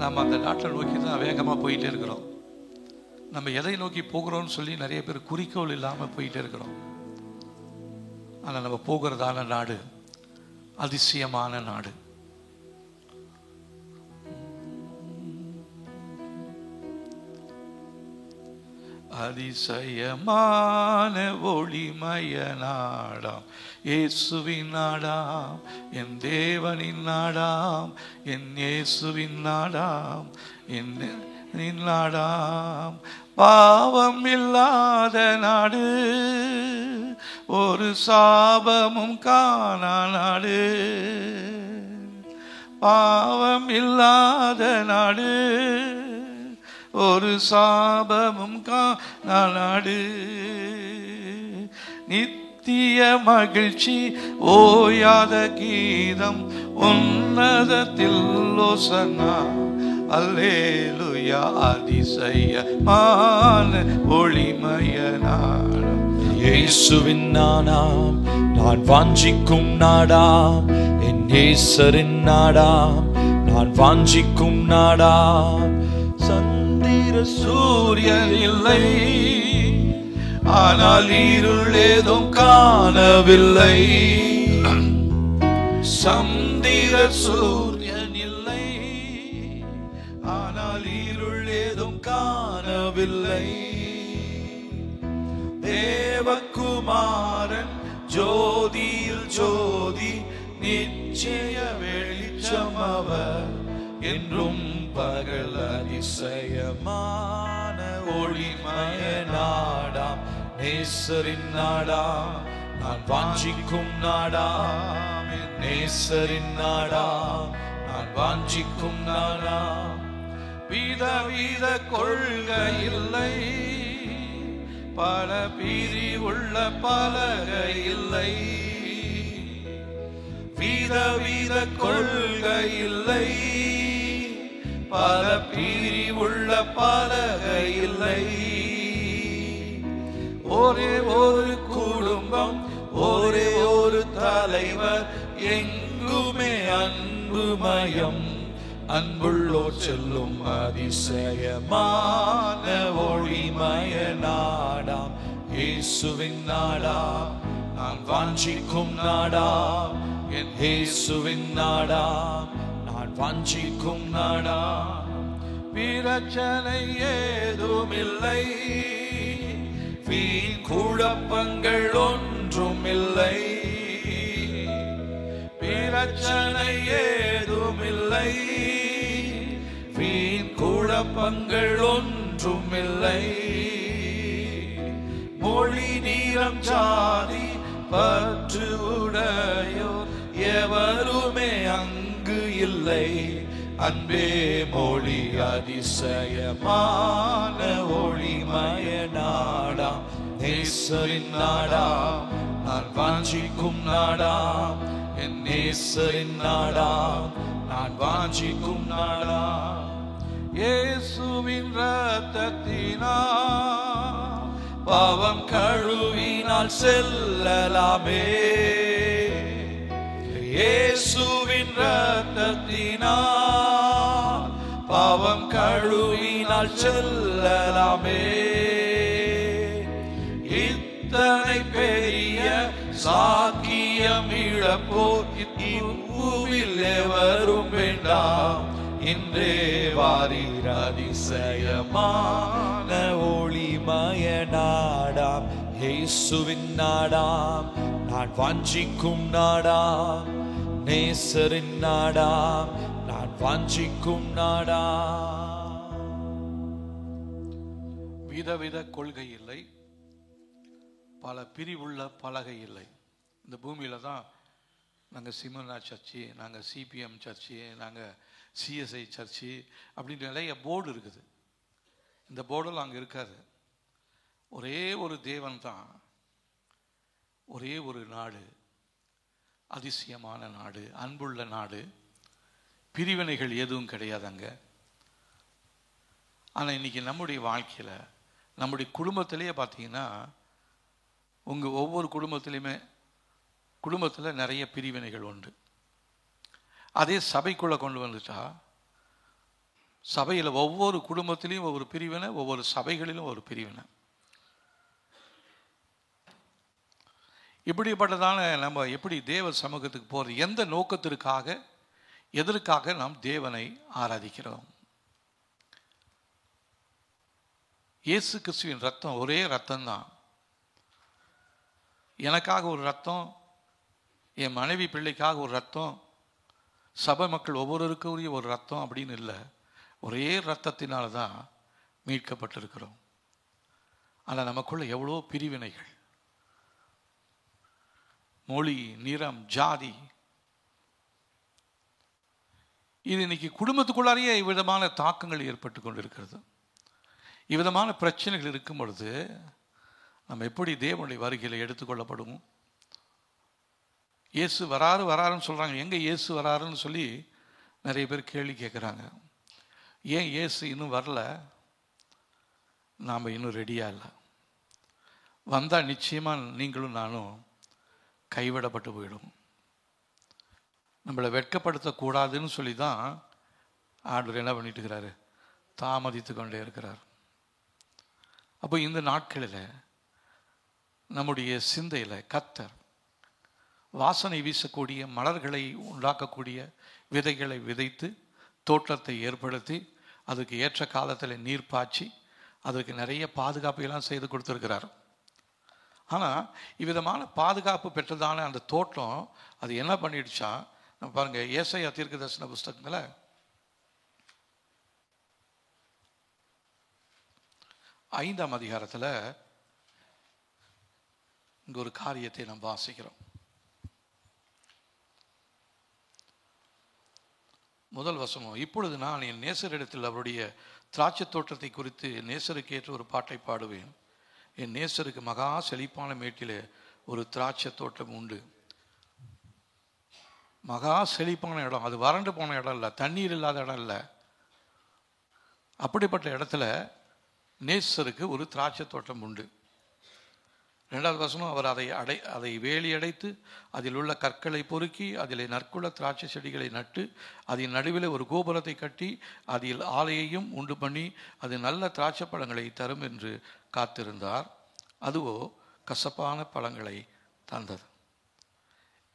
நம்ம அந்த நாட்டை நோக்கி தான் வேகமாக போயிட்டே இருக்கிறோம். நம்ம எதை நோக்கி போகிறோம்னு சொல்லி நிறைய பேர் குறிக்கோள் இல்லாமல் போயிட்டே இருக்கிறோம். ஆனால் நம்ம போகிறதான நாடு அதிசயமான நாடு. அதிசயமான ஒளிமய நாடாம் இயேசுவின் நாடாம், என் தேவனின் நாடாம், என் இயேசுவின் நாடாம், என் நாடாம். பாவம் இல்லாத நாடு, ஒரு சாபமும் காணா நாடு. பாவம் இல்லாத நாடு, ஒரு சாபமும் காணா நாடு. நித்திய மகிழ்ச்சி ஓயாத கீதம் உன்னதத்தில் ஓசன்னா அல்லேலூயா. அதிசயமான ஒளிமய நாடாம் இயேசுவின் நாடாம், நான் வாஞ்சிக்கும் நாடாம், என் நேசரின் நாடாம், நான் வாஞ்சிக்கும் நாடாம். சந்திர சூரியன் இல்லை, ஆனால் இருள் ஏதும் காணவில்லை. சந்திர சூரியன் இல்லை, ஆனால் இருள் ஏதும் காணவில்லை. தேவகுமாரன் ஜோதியில் ஜோதி, நிச்சய வெளிச்சம் அவர், என்றும் பகல் அதிசயமான ஒளிமய நாடாம். நேசரின் நாடாம், நான் வாஞ்சிக்கும் நாடாம். நேசரின் நாடாம், நான் வாஞ்சிக்கும் நாடாம். விதவித கொள்கை இல்லை, பல பிரிவுள்ள பலகை இல்லை. விதவித கொள்கை இல்லை, பல பிரிவுள்ள பலகை இல்லை. ஒரே ஒரு குடும்பம், ஒரே ஒரு தலைவர், எங்குமே அன்புமயம். அன்புள்ளோர் செல்லும் அதிசயமான ஒளிமய நாடாம். இயேசுவின் நாடாம், நான் வாஞ்சிக்கும் நாடாம். என் இயேசுவின் நாடாம், நான் வாஞ்சிக்கும் நாடாம். பிரச்சனை ஏதுமில்லை, வீண் குழப்பங்கள் ஒன்றும் இல்லை. பிரச்சனை ஏதுமில்லை, வீண் குழப்பங்கள் ஒன்றும் இல்லை. மொழி நீரம் ஜாதி பற்று உடையோர் எவருமே அங்கு இல்லை. அன்பே மொழி அதிசயமான ஒளிமய நாடாம். நேசரின் நாடாம், நான் வாஞ்சிக்கும் நாடாம். என் நேசரின் நாடாம், நான் வாஞ்சிக்கும் நாடாம். இயேசுவின் இரத்தத்தினால் பாவம் கழுவினால் செல்லலாமே. இயேசுவின் இரத்தத்தினால் பாவம் கழுவினால் செல்லலாமே. இத்தனை பெரிய சாக்கியம் இழப்போர் இப்பூவில் எவரும் வேண்டாம். இன்றே வாரீர் அதிசயமான ஒளிமய நாடாம். இயேசுவின் நாடாம், நான் வாஞ்சிக்கும் நாடாம். நேசரின் நாடாம், நான் வாஞ்சிக்கும் நாடாம். விதவித கொள்கை இல்லை, பல பிரிவுள்ள பலகை இல்லை. இந்த பூமியில தான் நாங்கள் சிமோனா சர்ச்சு, நாங்கள் சிபிஎம் சர்ச்சு, நாங்கள் சிஎஸ்ஐ சர்ச்சு அப்படின்னு நிறைய போர்டு இருக்குது. இந்த போர்டெல்லாம் அங்கே இருக்காது. ஒரே ஒரு தேவன் தான், ஒரே ஒரு நாடு, அதிசயமான நாடு, அன்புள்ள நாடு. பிரிவினைகள் எதுவும் கிடையாது அங்கே. ஆனால் இன்னைக்கு நம்முடைய வாழ்க்கையில், நம்முடைய குடும்பத்திலேயே பார்த்தீங்கன்னா, உங்கள் ஒவ்வொரு குடும்பத்தில் நிறைய பிரிவினைகள் உண்டு. அதே சபைக்குள்ளே கொண்டு வந்துட்டா, சபையில் ஒவ்வொரு குடும்பத்திலையும் ஒவ்வொரு பிரிவினை, ஒவ்வொரு சபைகளிலும் ஒரு பிரிவினை. இப்படிப்பட்டதான நம்ம எப்படி தேவ சமூகத்துக்கு போகிறது? எந்த நோக்கத்திற்காக, எதற்காக நாம் தேவனை ஆராதிக்கிறோம்? இயேசு கிறிஸ்துவின் ரத்தம் ஒரே ரத்தம்தான். எனக்காக ஒரு ரத்தம், என் மனைவி பிள்ளைக்காக ஒரு ரத்தம், சபை மக்கள் ஒவ்வொருவருக்கும் உரிய ஒரு ரத்தம் அப்படின்னு இல்லை. ஒரே ரத்தத்தினால தான் மீட்கப்பட்டிருக்கிறோம். ஆனால் நமக்குள்ள எவ்வளோ பிரிவினைகள், மொழி, நிறம், ஜாதி. இது இன்னைக்கு குடும்பத்துக்குள்ளாரையே இவ்விதமான தாக்கங்கள் ஏற்பட்டு கொண்டிருக்கிறது. இவ்விதமான பிரச்சனைகள் இருக்கும் பொழுது நம்ம எப்படி தேவனுடைய வருகையில் எடுத்துக்கொள்ளப்படும்? இயேசு வராருன்னு சொல்கிறாங்க. எங்கே இயேசு வராருன்னு சொல்லி நிறைய பேர் கேள்வி கேட்குறாங்க. ஏன் இயேசு இன்னும் வரல? நாம் இன்னும் ரெடியாக இல்லை. வந்தால் நிச்சயமாக நீங்களும் நானும் கைவிடப்பட்டு போயிடும். நம்மளை வெட்கப்படுத்தக்கூடாதுன்னு சொல்லி தான் ஆண்டவர் என்ன பண்ணிட்டு இருக்கிறாரு? தாமதித்து கொண்டே இருக்கிறார். அப்போ இந்த நாட்களில் நம்முடைய சிந்தையில் கர்த்தர் வாசனை வீசக்கூடிய மலர்களை உண்டாக்கக்கூடிய விதைகளை விதைத்து தோட்டத்தை ஏற்படுத்தி அதுக்கு ஏற்ற காலத்தில் நீர் பாய்ச்சி அதுக்கு நிறைய பாதுகாப்பெல்லாம் செய்து கொடுத்துருக்கிறார். ஆனால் இவ்விதமான பாதுகாப்பு பெற்றதான அந்த தோட்டம் அது என்ன பண்ணிடுச்சா, நம்ம பாருங்க ஏசாயா தீர்க்கதரிசன புஸ்தகத்தில் 5ஆம் அதிகாரத்தில் இங்கே ஒரு காரியத்தை நாம் வாசிக்கிறோம். முதல் வசனம், இப்பொழுது நான் என் நேசரிடத்தில் அவருடைய திராட்சை தோட்டத்தை குறித்து நேசருக்கு ஏற்ற ஒரு பாட்டை பாடுவேன். என் நேசருக்கு மகா செழிப்பான மேட்டிலே ஒரு திராட்சை தோட்டம் உண்டு. மகா செழிப்பான இடம், அது வறண்டு போன இடம் இல்லை, தண்ணீர் இல்லாத இடம் இல்லை. அப்படிப்பட்ட இடத்துல நேசருக்கு ஒரு திராட்சை தோட்டம் உண்டு. 2வது வசனம், அவர் அதை வேலி அடைத்து அதில் உள்ள கற்களை பொறுக்கி அதில் நற்குள்ள திராட்சை செடிகளை நட்டு அதன் நடுவில் ஒரு கோபுரத்தை கட்டி அதில் ஆலையையும் உண்டு பண்ணி அது நல்ல திராட்சை பழங்களை தரும் என்று காத்திருந்தார். அதுவோ கசப்பான பழங்களை தந்தது.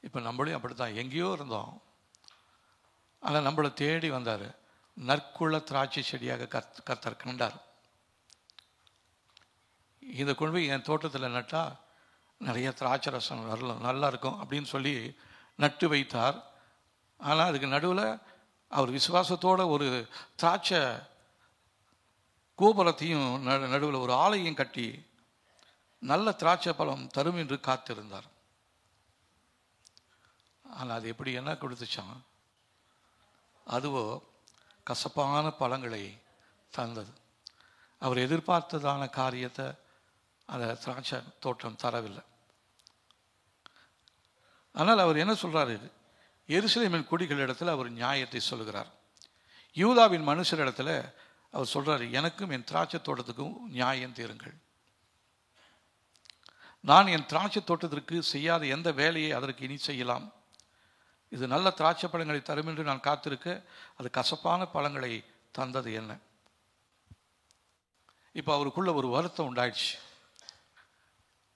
இப்போ நம்மளையும் அப்படித்தான், எங்கேயோ இருந்தோம், ஆனால் நம்மளை தேடி வந்தார். நற்குள்ள திராட்சை செடியாக கர்த்தர் கண்டார். இதை கொண்டு போய் என் தோட்டத்தில் நட்டால் நிறைய திராட்சை ரசம் வரலாம், நல்லா இருக்கும் அப்படின்னு சொல்லி நட்டு வைத்தார். ஆனால் அதுக்கு நடுவில் அவர் விசுவாசத்தோட ஒரு திராட்சை கோபுரத்தையும் நடுவில் ஒரு ஆலையும் கட்டி நல்ல திராட்சை பழம் தரும் என்று காத்திருந்தார். ஆனால் அது எப்படி என்ன கொடுத்துச்சான், அதுவோ கசப்பான பழங்களை தந்தது. அவர் எதிர்பார்த்ததான காரியத்தை அந்த திராட்சை தோட்டம் தரவில்லை. ஆனால் அவர் என்ன சொல்றாரு, எருசலேமின் குடிகளிடத்தில் அவர் நியாயத்தை சொல்கிறார். யூதாவின் மனுஷரிடத்தில் அவர் சொல்றாரு, எனக்கும் என் திராட்சை தோட்டத்துக்கும் நியாயம் தீருங்கள். நான் என் திராட்சை தோட்டத்திற்கு செய்யாத எந்த வேலையை அதற்கு இனி செய்யலாம்? இது நல்ல திராட்சை பழங்களை தரும் என்று நான் காத்திருக்க அது கசப்பான பழங்களை தந்தது என்ன? இப்போ அவருக்குள்ள ஒரு வருத்தம் உண்டாயிடுச்சு.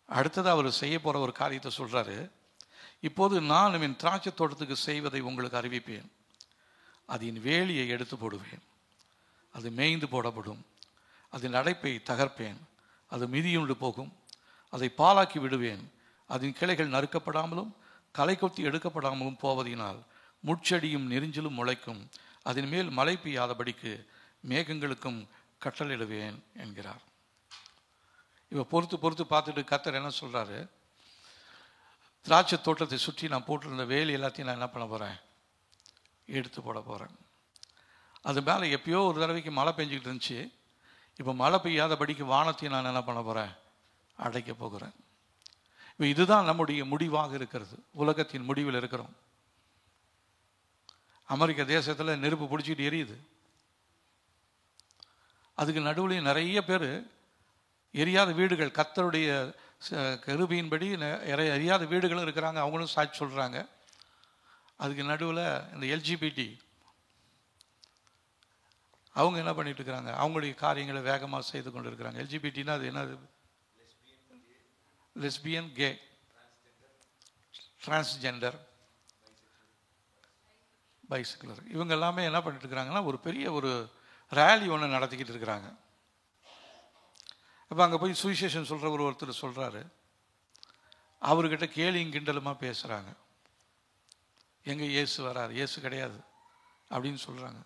அடுத்தது அவர் செய்ய போற ஒரு காரியத்தை சொல்றாரு, இப்போது நான் என் திராட்சை தோட்டத்துக்கு செய்வதை உங்களுக்கு அறிவிப்பேன். அதன் வேலியை எடுத்து போடுவேன், அது மேய்ந்து போடப்படும். அதன் அடைப்பை தகர்ப்பேன், அது மிதியுண்டு போகும். அதை பாலாக்கி விடுவேன். அதன் கிளைகள் நறுக்கப்படாமலும் களை கொத்தி எடுக்கப்படாமலும் போவதினால் முட்செடியும் நெரிஞ்சிலும் முளைக்கும். அதன் மேல் மழை பெய்யாதபடிக்கு மேகங்களுக்கும் கட்டளையிடுவேன் என்கிறார். இவ பொறுத்து பார்த்துட்டு கர்த்தர் என்ன சொல்றாரு, திராட்சை தோட்டத்தை சுற்றி நான் போட்டிருந்த வேலி எல்லாத்தையும் நான் என்ன பண்ண போறேன், எடுத்து போட போறேன். அது மேலே எப்பயோ ஒரு தடவைக்கு மழை பெஞ்சிக்கிட்டு இருந்துச்சு, இப்போ மழை பெய்யாதபடிக்கு வானத்தையும் நான் என்ன பண்ண போறேன், அடைக்க போகிறேன். இப்போ இதுதான் நம்முடைய முடிவாக இருக்கிறது. உலகத்தின் முடிவில் இருக்கிறோம். அமெரிக்க தேசத்தில் நெருப்பு பிடிச்சிட்டு எரியுது. அதுக்கு நடுவில் நிறைய பேர் எரியாத வீடுகள், கர்த்தருடைய கருவியின்படி எரியாத வீடுகளும் இருக்கிறாங்க, அவங்களும் சாட்சி சொல்கிறாங்க. அதுக்கு நடுவில் இந்த எல்ஜிபிடி அவங்க என்ன பண்ணிட்டு இருக்கிறாங்க, அவங்களுடைய காரியங்களை வேகமாக செய்து கொண்டு இருக்கிறாங்க. எல்ஜிபிடினா அது என்னது, லெஸ்பியன், கே, டிரான்ஸ்ஜெண்டர், பைசிக்கிளர், இவங்க எல்லாமே என்ன பண்ணிட்டு இருக்கிறாங்கன்னா ஒரு பெரிய ஒரு ரேலி ஒன்று நடத்திக்கிட்டு இருக்கிறாங்க. இப்போ அங்கே போய் சுவிசேஷன் சொல்கிற ஒருத்தர் சொல்கிறாரு, அவர்கிட்ட கேலியும் கிண்டலுமா பேசுகிறாங்க. எங்கே இயேசு வராரு, இயேசு கிடையாது அப்படின்னு சொல்கிறாங்க.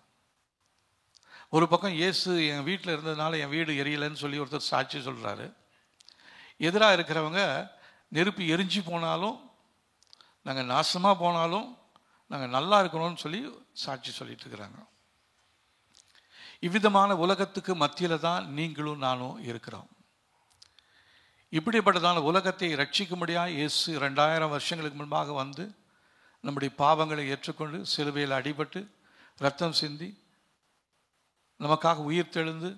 ஒரு பக்கம் இயேசு என் வீட்டில் இருந்ததுனால என் வீடு எரியலைன்னு சொல்லி ஒருத்தர் சாட்சி சொல்கிறாரு. எதிராக இருக்கிறவங்க நெருப்பு எரிஞ்சு போனாலும் நாங்கள் நாசமாக போனாலும் நாங்கள் நல்லா இருக்கணும்னு சொல்லி சாட்சி சொல்லிட்டு இருக்கிறாங்க. இவ்விதமான உலகத்துக்கு மத்தியில் தான் நீங்களும் நானும் இருக்கிறோம். இப்படிப்பட்டதான உலகத்தை ரட்சிக்கும்படியாக இயேசு 2000 வருஷங்களுக்கு முன்பாக வந்து நம்முடைய பாவங்களை ஏற்றுக்கொண்டு சிலுவையில் அடிபட்டு ரத்தம் சிந்தி நமக்காக உயிர் தெழுந்து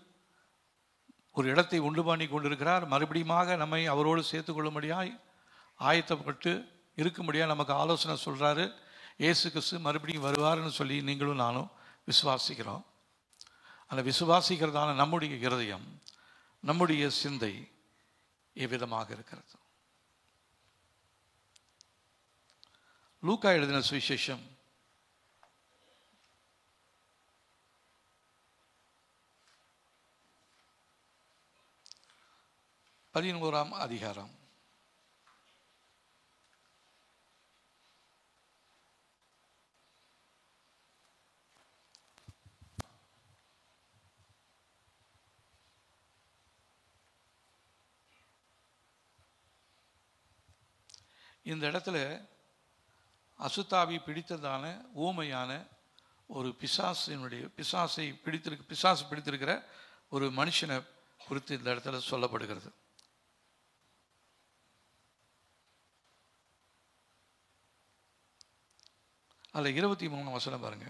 ஒரு இடத்தை உண்டு பண்ணி கொண்டிருக்கிறார். மறுபடியுமாக நம்மை அவரோடு சேர்த்து கொள்ளும்படியாய் ஆயத்தப்பட்டு இருக்கும்படியாக நமக்கு ஆலோசனை சொல்கிறாரு. இயேசு கிறிஸ்து மறுபடியும் வருவார்னு சொல்லி நீங்களும் நானும் விசுவாசிக்கிறோம். அந்த விசுவாசிக்கிறதான நம்முடைய இருதயம், நம்முடைய சிந்தை எவ்விதமாக இருக்கிறது? லூக்கா எழுதின சுவிசேஷம் 11ஆம் அதிகாரம். இந்த இடத்துல அசுத்தாவி பிடித்ததான ஊமையான ஒரு பிசாசு பிடித்திருக்கிற ஒரு மனுஷனை குறித்து இந்த இடத்துல சொல்லப்படுகிறது. அதில் 23 வசனம் பாருங்க.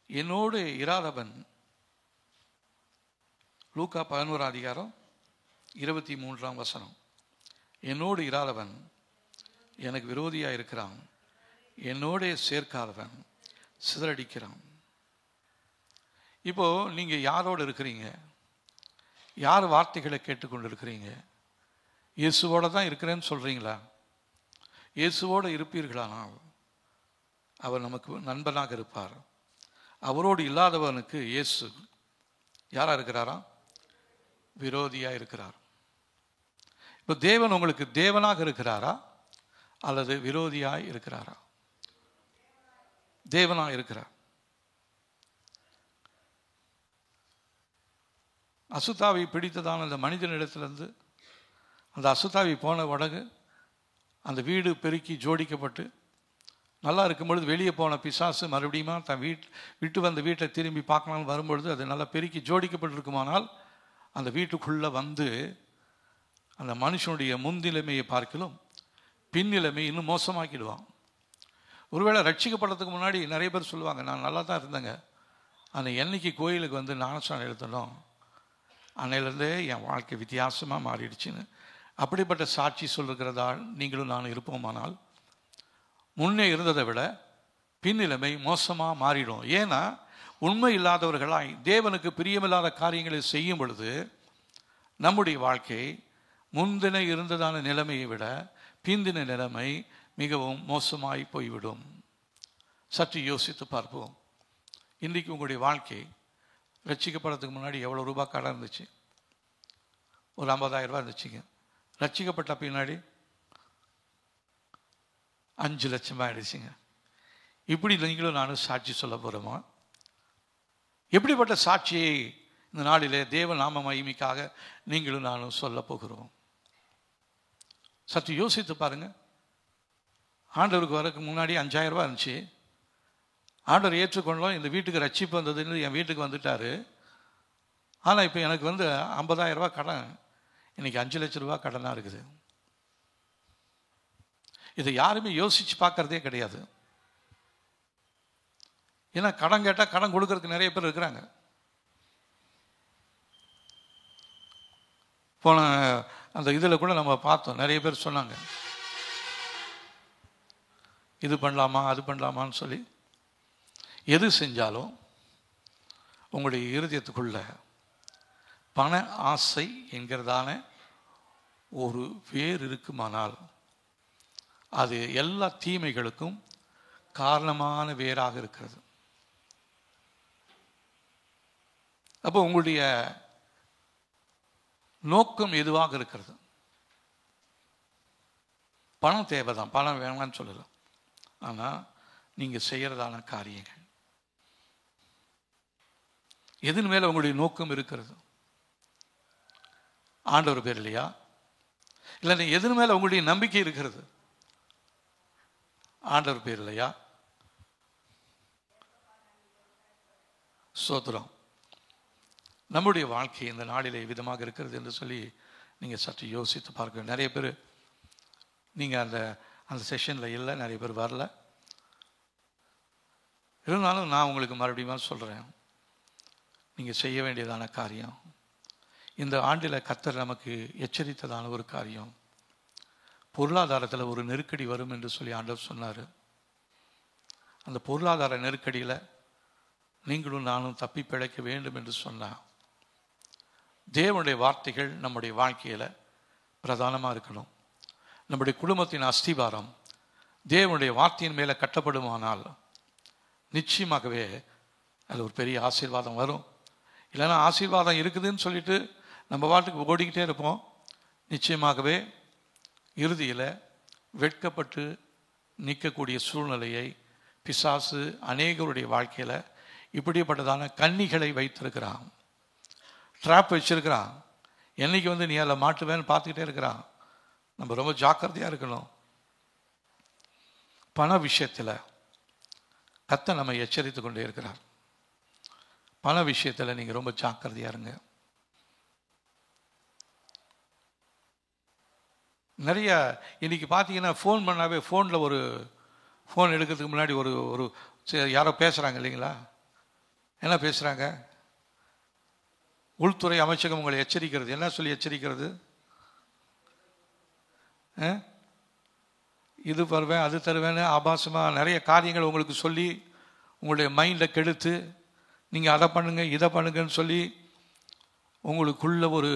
என்னோடு இராதவன், லூக்கா 11 அதிகாரம் 23 வசனம், என்னோடு இராதவன் எனக்கு விரோதியாக இருக்கிறான், என்னோட சேர்க்காதவன் சிதறடிக்கிறான். இப்போ நீங்க யாரோடு இருக்கிறீங்க? யார் வார்த்தைகளை கேட்டுக்கொண்டு இருக்கிறீங்க? இயேசுவோட தான் இருக்கிறேன்னு சொல்றீங்களா? இயேசுவோடு இருப்பீர்களானால் அவர் நமக்கு நண்பனாக இருப்பார். அவரோடு இல்லாதவனுக்கு இயேசு யாரா இருக்கிறாரா? விரோதியா இருக்கிறார். இப்போ தேவன் உங்களுக்கு தேவனாக இருக்கிறாரா அல்லது விரோதியாய் இருக்கிறாரா? தேவனாக இருக்கிறார். அசுத்தாவி பிடித்ததான அந்த மனிதனிடத்திலிருந்து அந்த அசுத்தாவி போன உடனே அந்த வீடு பெருக்கி ஜோடிக்கப்பட்டு நல்லா இருக்கும் பொழுது வெளியே போன பிசாசு மறுபடியும் தன் விட்டு வந்த வீட்டை திரும்பி பார்க்கலாம்னு வரும்பொழுது அது நல்லா பெருக்கி ஜோடிக்கப்பட்டிருக்குமானால் அந்த வீட்டுக்குள்ளே வந்து அந்த மனுஷனுடைய முன்னிலைமையை பார்க்கலும் பின்னிலைமை இன்னும் மோசமாக்கிடுவான். ஒருவேளை ரட்சிக்கப்படுறதுக்கு முன்னாடி நிறைய பேர் சொல்லுவாங்க, நான் நல்லா தான் இருந்தேங்க, ஆனால் என்னைக்கு கோயிலுக்கு வந்து ஞானஸ்நானம் எடுத்தனும் அன்னையிலேருந்தே என் வாழ்க்கை வித்தியாசமாக மாறிடுச்சுன்னு. அப்படிப்பட்ட சாட்சி சொல்லுகிறதா நீங்களும் நானும் இருப்போமானால் முன்னே இருந்ததை விட பின்னிலைமை மோசமாக மாறிடும். ஏன்னா உண்மை இல்லாதவர்களாய் தேவனுக்கு பிரியமில்லாத காரியங்களை செய்யும் பொழுது நம்முடைய வாழ்க்கை முந்தின இருந்ததான நிலைமையை விட பிந்தின நிலைமை மிகவும் மோசமாய் போய்விடும். சற்று யோசித்து பார்ப்போம். இன்றைக்கு உங்களுடைய வாழ்க்கை ரட்சிக்கப்படுறதுக்கு முன்னாடி எவ்வளோ ரூபாய் கடன் இருந்துச்சு? ஒரு 50,000 ரூபாய் இருந்துச்சுங்க. ரட்சிக்கப்பட்ட பின்னாடி 5 லட்சம் ஆயிடுச்சுங்க. இப்படி நீங்களும் நானும் சாட்சி சொல்ல போகிறோமா? எப்படிப்பட்ட சாட்சியை இந்த நாளிலே தேவ நாம மகிமைக்காக நீங்களும் நானும் சொல்ல போகிறோம்? சற்று யோசித்து பாருங்க. ஆண்டவருக்கு வரக்கு முன்னாடி 5,000 ரூபாய் இருந்துச்சு. ஆண்டவர் ஏற்றுக்கொண்டோம், இந்த வீட்டுக்கு ரட்சிப்பு வந்ததுன்னு என் வீட்டுக்கு வந்துட்டாரு. ஆனால் இப்போ எனக்கு வந்து 50,000 ரூபாய் கடன், இன்னைக்கு 5 லட்சம் ரூபாய் கடனாக இருக்குது. இதை யாருமே யோசிச்சு பார்க்கறதே கிடையாது. ஏன்னா கடன் கேட்டால் கடன் கொடுக்கறதுக்கு நிறைய பேர் இருக்கிறாங்க. போன அந்த இதில் கூட நம்ம பார்த்தோம், நிறைய பேர் சொன்னாங்க இது பண்ணலாமா அது பண்ணலாமான்னு சொல்லி. எது செஞ்சாலும் உங்களுடைய இருதயத்துக்குள்ள பண ஆசை என்கிறதான ஒரு வேர் இருக்குமானால் அது எல்லா தீமைகளுக்கும் காரணமான வேராக இருக்கிறது. அப்போ உங்களுடைய நோக்கம் எதுவாக இருக்கிறது? பணம் தேவைதான், பணம் வேணாம்னு சொல்லலாம். ஆனால் நீங்கள் செய்கிறதான காரியங்கள் எதன் மேலே உங்களுடைய நோக்கம் இருக்கிறது? ஆண்டவர் பேர் இல்லையா? இல்லை எதன் மேலே உங்களுடைய நம்பிக்கை இருக்கிறது? ஆண்டவர் பேர் இல்லையா? ஸ்தோத்திரம். நம்முடைய வாழ்க்கை இந்த நாளிலே விதமாக இருக்கிறது என்று சொல்லி நீங்கள் சற்று யோசித்து பார்க்க. நிறைய பேர் நீங்கள் அந்த செஷனில் இல்லை, நிறைய பேர் வரல. இருந்தாலும் நான் உங்களுக்கு மறுபடியும் சொல்கிறேன், நீங்கள் செய்ய வேண்டியதான காரியம், இந்த ஆண்டில் கர்த்தர் நமக்கு எச்சரித்ததான ஒரு காரியம், பொருளாதாரத்தில் ஒரு நெருக்கடி வரும் என்று சொல்லி ஆண்டவர் சொன்னார். அந்த பொருளாதார நெருக்கடியில் நீங்களும் நானும் தப்பி பிழைக்க வேண்டும் என்று சொன்னார். தேவனுடைய வார்த்தைகள் நம்முடைய வாழ்க்கையில் பிரதானமாக இருக்கணும். நம்முடைய குடும்பத்தின் அஸ்திவாரம் தேவனுடைய வார்த்தையின் மேலே கட்டப்படுமானால் நிச்சயமாகவே அது ஒரு பெரிய ஆசீர்வாதம் வரும். இல்லைன்னா ஆசீர்வாதம் இருக்குதுன்னு சொல்லிட்டு நம்ம பாட்டுக்கு ஓடிக்கிட்டே இருப்போம். நிச்சயமாகவே இறுதியில் வெட்கப்பட்டு நிற்கக்கூடிய சூழ்நிலையை பிசாசு அநேகருடைய வாழ்க்கையில் இப்படிப்பட்டதான கன்னிகளை வைத்திருக்கிறான், ட்ராப் வச்சிருக்கிறான். என்னைக்கு வந்து நீ அதில் மாட்டுவேன்னு பார்த்துக்கிட்டே இருக்கிறான். நம்ம ரொம்ப ஜாக்கிரதையாக இருக்கணும். பண விஷயத்தில் கர்த்தர் நம்ம எச்சரித்து கொண்டே இருக்கிறார். பண விஷயத்தில் நீங்கள் ரொம்ப ஜாக்கிரதையாக இருங்க. நிறைய இன்னைக்கு பார்த்தீங்கன்னா ஃபோன் பண்ணாவே ஃபோனில் ஒரு ஃபோன் எடுக்கிறதுக்கு முன்னாடி ஒரு ஒரு யாரோ பேசுகிறாங்க இல்லைங்களா? என்ன பேசுகிறாங்க? உள்துறை அமைச்சகம் உங்களை எச்சரிக்கிறது. என்ன சொல்லி எச்சரிக்கிறது? இது தருவேன் அது தருவேன்னு ஆபாசமாக நிறைய காரியங்கள் உங்களுக்கு சொல்லி உங்களுடைய மைண்டை கெடுத்து நீங்கள் அதை பண்ணுங்க இதை பண்ணுங்கன்னு சொல்லி உங்களுக்குள்ள ஒரு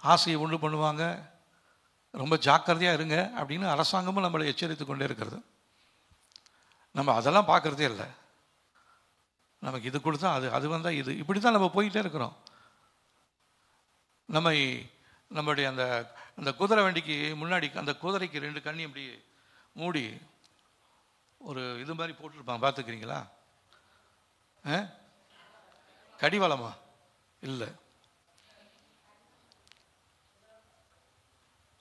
ஆசையை உண்டு பண்ணுவாங்க. ரொம்ப ஜாக்கிரதையாக இருங்க அப்படின்னு அரசாங்கமும் நம்மளை எச்சரித்து கொண்டே இருக்கிறது. நம்ம அதெல்லாம் பார்க்குறதே இல்லை. நமக்கு இது கொடுத்தா அது, அது வந்தால் இது, இப்படி தான் நம்ம போயிட்டே இருக்கிறோம். நம்முடைய அந்த குதிரை வண்டிக்கு முன்னாடி அந்த குதிரைக்கு 2 கண்ணி அப்படி மூடி ஒரு இது மாதிரி போட்டுருப்பாங்க, பார்த்துக்கிறீங்களா? கடிவாளமா? இல்லை,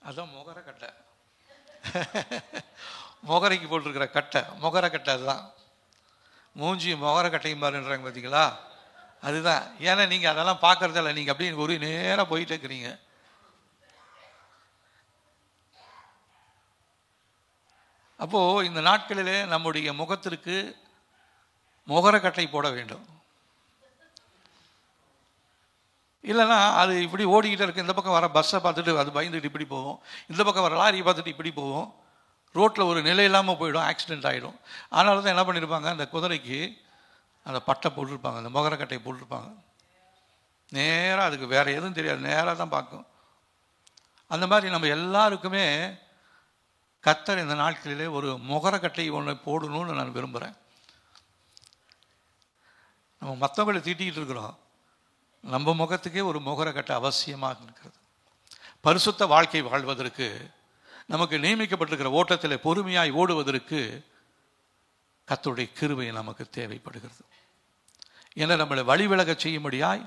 அதான் முகர கட்டை. முகரைக்கு போட்டிருக்கிற கட்டை முகர கட்டை. அதுதான் மூஞ்சி முகர கட்டையும் பாருன்றாங்க, பார்த்தீங்களா? அதுதான். ஏன்னா நீங்கள் அதெல்லாம் பார்க்கறதில்ல, நீங்கள் அப்படியே ஒரு நேராக போயிட்டு இருக்கிறீங்க. அப்போது இந்த நாட்களிலே நம்முடைய முகத்திற்கு முகரக்கட்டை போட வேண்டும். இல்லைன்னா அது இப்படி ஓடிக்கிட்டே இருக்கு. இந்த பக்கம் வர பஸ்ஸை பார்த்துட்டு அது பயந்துட்டு இப்படி போவோம், இந்த பக்கம் வர லாரியை பார்த்துட்டு இப்படி போவோம். ரோட்டில் ஒரு நிலை இல்லாமல் போயிடும், ஆக்சிடென்ட் ஆகிடும். அதனால தான் என்ன பண்ணியிருப்பாங்க, அந்த குதிரைக்கு அந்த பட்டை போட்டிருப்பாங்க, அந்த முகரக்கட்டையை போட்டிருப்பாங்க. நேராக அதுக்கு வேறு எதுவும் தெரியாது, நேராக தான் பார்க்கும். அந்த மாதிரி நம்ம எல்லாருக்குமே கர்த்தர் இந்த நாட்களிலே ஒரு முகரக்கட்டை ஒன்று போடணும்னு நான் விரும்புகிறேன். நம்ம மற்றவங்களை தீட்டிக்கிட்டு இருக்கிறோம், நம்ம முகத்துக்கே ஒரு முகரக்கட்டை அவசியமாக இருக்கிறது. பரிசுத்த வாழ்க்கை வாழ்வதற்கு, நமக்கு நியமிக்கப்பட்டிருக்கிற ஓட்டத்தில் பொறுமையாய் ஓடுவதற்கு கர்த்தருடைய கிருபை நமக்கு தேவைப்படுகிறது. ஏன்னா நம்மளை வழிவிலக செய்யும்படியாய்,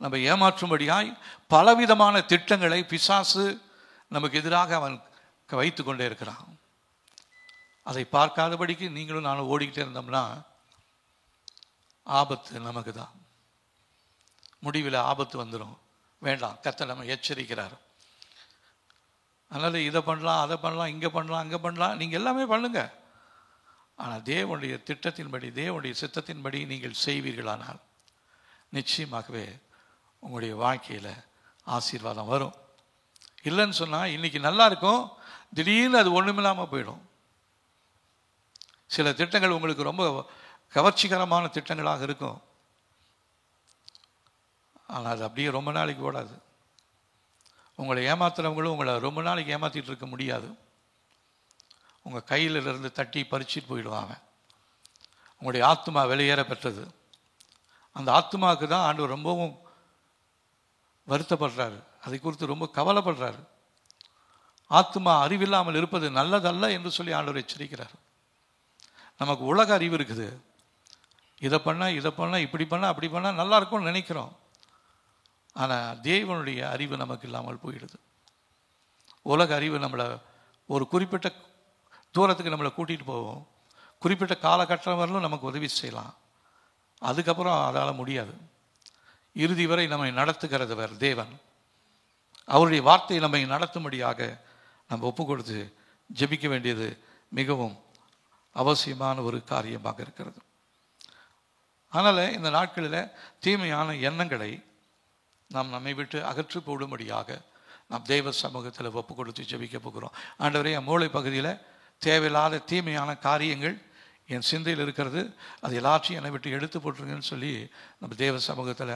நம்ம ஏமாற்றும்படியாய் பலவிதமான திட்டங்களை பிசாசு நமக்கு எதிராக அவன் வைத்து கொண்டே இருக்கிறான். அதை பார்க்காதபடிக்கு நீங்களும் நானும் ஓடிக்கிட்டே இருந்தோம்னா ஆபத்து நமக்கு தான். முடிவில் ஆபத்து வந்துடும். வேண்டாம், கர்த்தர் நம்ம எச்சரிக்கிறார். அதனால் இதை பண்ணலாம், அதை பண்ணலாம், இங்கே பண்ணலாம், அங்கே பண்ணலாம், நீங்கள் எல்லாமே பண்ணுங்க. ஆனால் தேவனுடைய திட்டத்தின்படி, தேவனுடைய சித்தத்தின்படி நீங்கள் செய்வீர்களானால் நிச்சயமாகவே உங்களுடைய வாழ்க்கையில் ஆசீர்வாதம் வரும். இல்லைன்னு சொன்னால் இன்றைக்கி நல்லா இருக்கும், திடீர்னு அது ஒன்றுமில்லாமல் போயிடும். சில திட்டங்கள் உங்களுக்கு ரொம்ப கவர்ச்சிகரமான திட்டங்களாக இருக்கும், ஆனால் அது அப்படியே ரொம்ப நாளைக்கு ஓடாது. உங்களை ஏமாத்துறவங்களும் உங்களை ரொம்ப நாளைக்கு ஏமாற்றிட்டு இருக்க முடியாது. உங்கள் கையிலிருந்து தட்டி பறிச்சிட்டு போயிடுவாங்க. உங்களுடைய ஆத்மா வெளியேற பெற்றது. அந்த ஆத்மாவுக்கு தான் ஆண்டவர் ரொம்பவும் வருத்தப்படுறாரு, அதை குறித்து ரொம்ப கவலைப்படுறாரு. ஆத்மா அறிவில்லாமல் இருப்பது நல்லதல்ல என்று சொல்லி ஆண்டவர் எச்சரிக்கிறார். நமக்கு உலக அறிவு இருக்குது, இதை பண்ணால் இதை பண்ணால் இப்படி பண்ணால் அப்படி பண்ணால் நல்லா இருக்கும்னு நினைக்கிறோம். ஆனால் தேவனுடைய அறிவு நமக்கு இல்லாமல் போயிடுது. உலக அறிவு நம்மளை ஒரு குறிப்பிட்ட தூரத்துக்கு நம்மளை கூட்டிகிட்டு போவோம், குறிப்பிட்ட காலகட்டம் வரலும் நமக்கு உதவி செய்யலாம், அதுக்கப்புறம் அதால் முடியாது. இறுதி வரை நம்மை நடத்துகிறவர் தேவன். அவருடைய வார்த்தையை நம்மை நடத்தும்படியாக நம்ம ஒப்பு கொடுத்து ஜெபிக்க வேண்டியது மிகவும் அவசியமான ஒரு காரியமாக இருக்கிறது. அதனால் இந்த நாட்களில் தீமையான எண்ணங்களை நாம் நம்மை விட்டு அகற்றி போடும்படியாக நாம் தெய்வ சமூகத்தில் ஒப்பு கொடுத்து ஜெபிக்க போகிறோம். ஆண்டவரே, என் மூளை பகுதியில் தேவையில்லாத தீமையான காரியங்கள் என் சிந்தையில் இருக்கிறது, அது எல்லாத்தையும் என்னை விட்டு எடுத்து போட்டுருங்கன்னு சொல்லி நம்ம தெய்வ சமூகத்தில்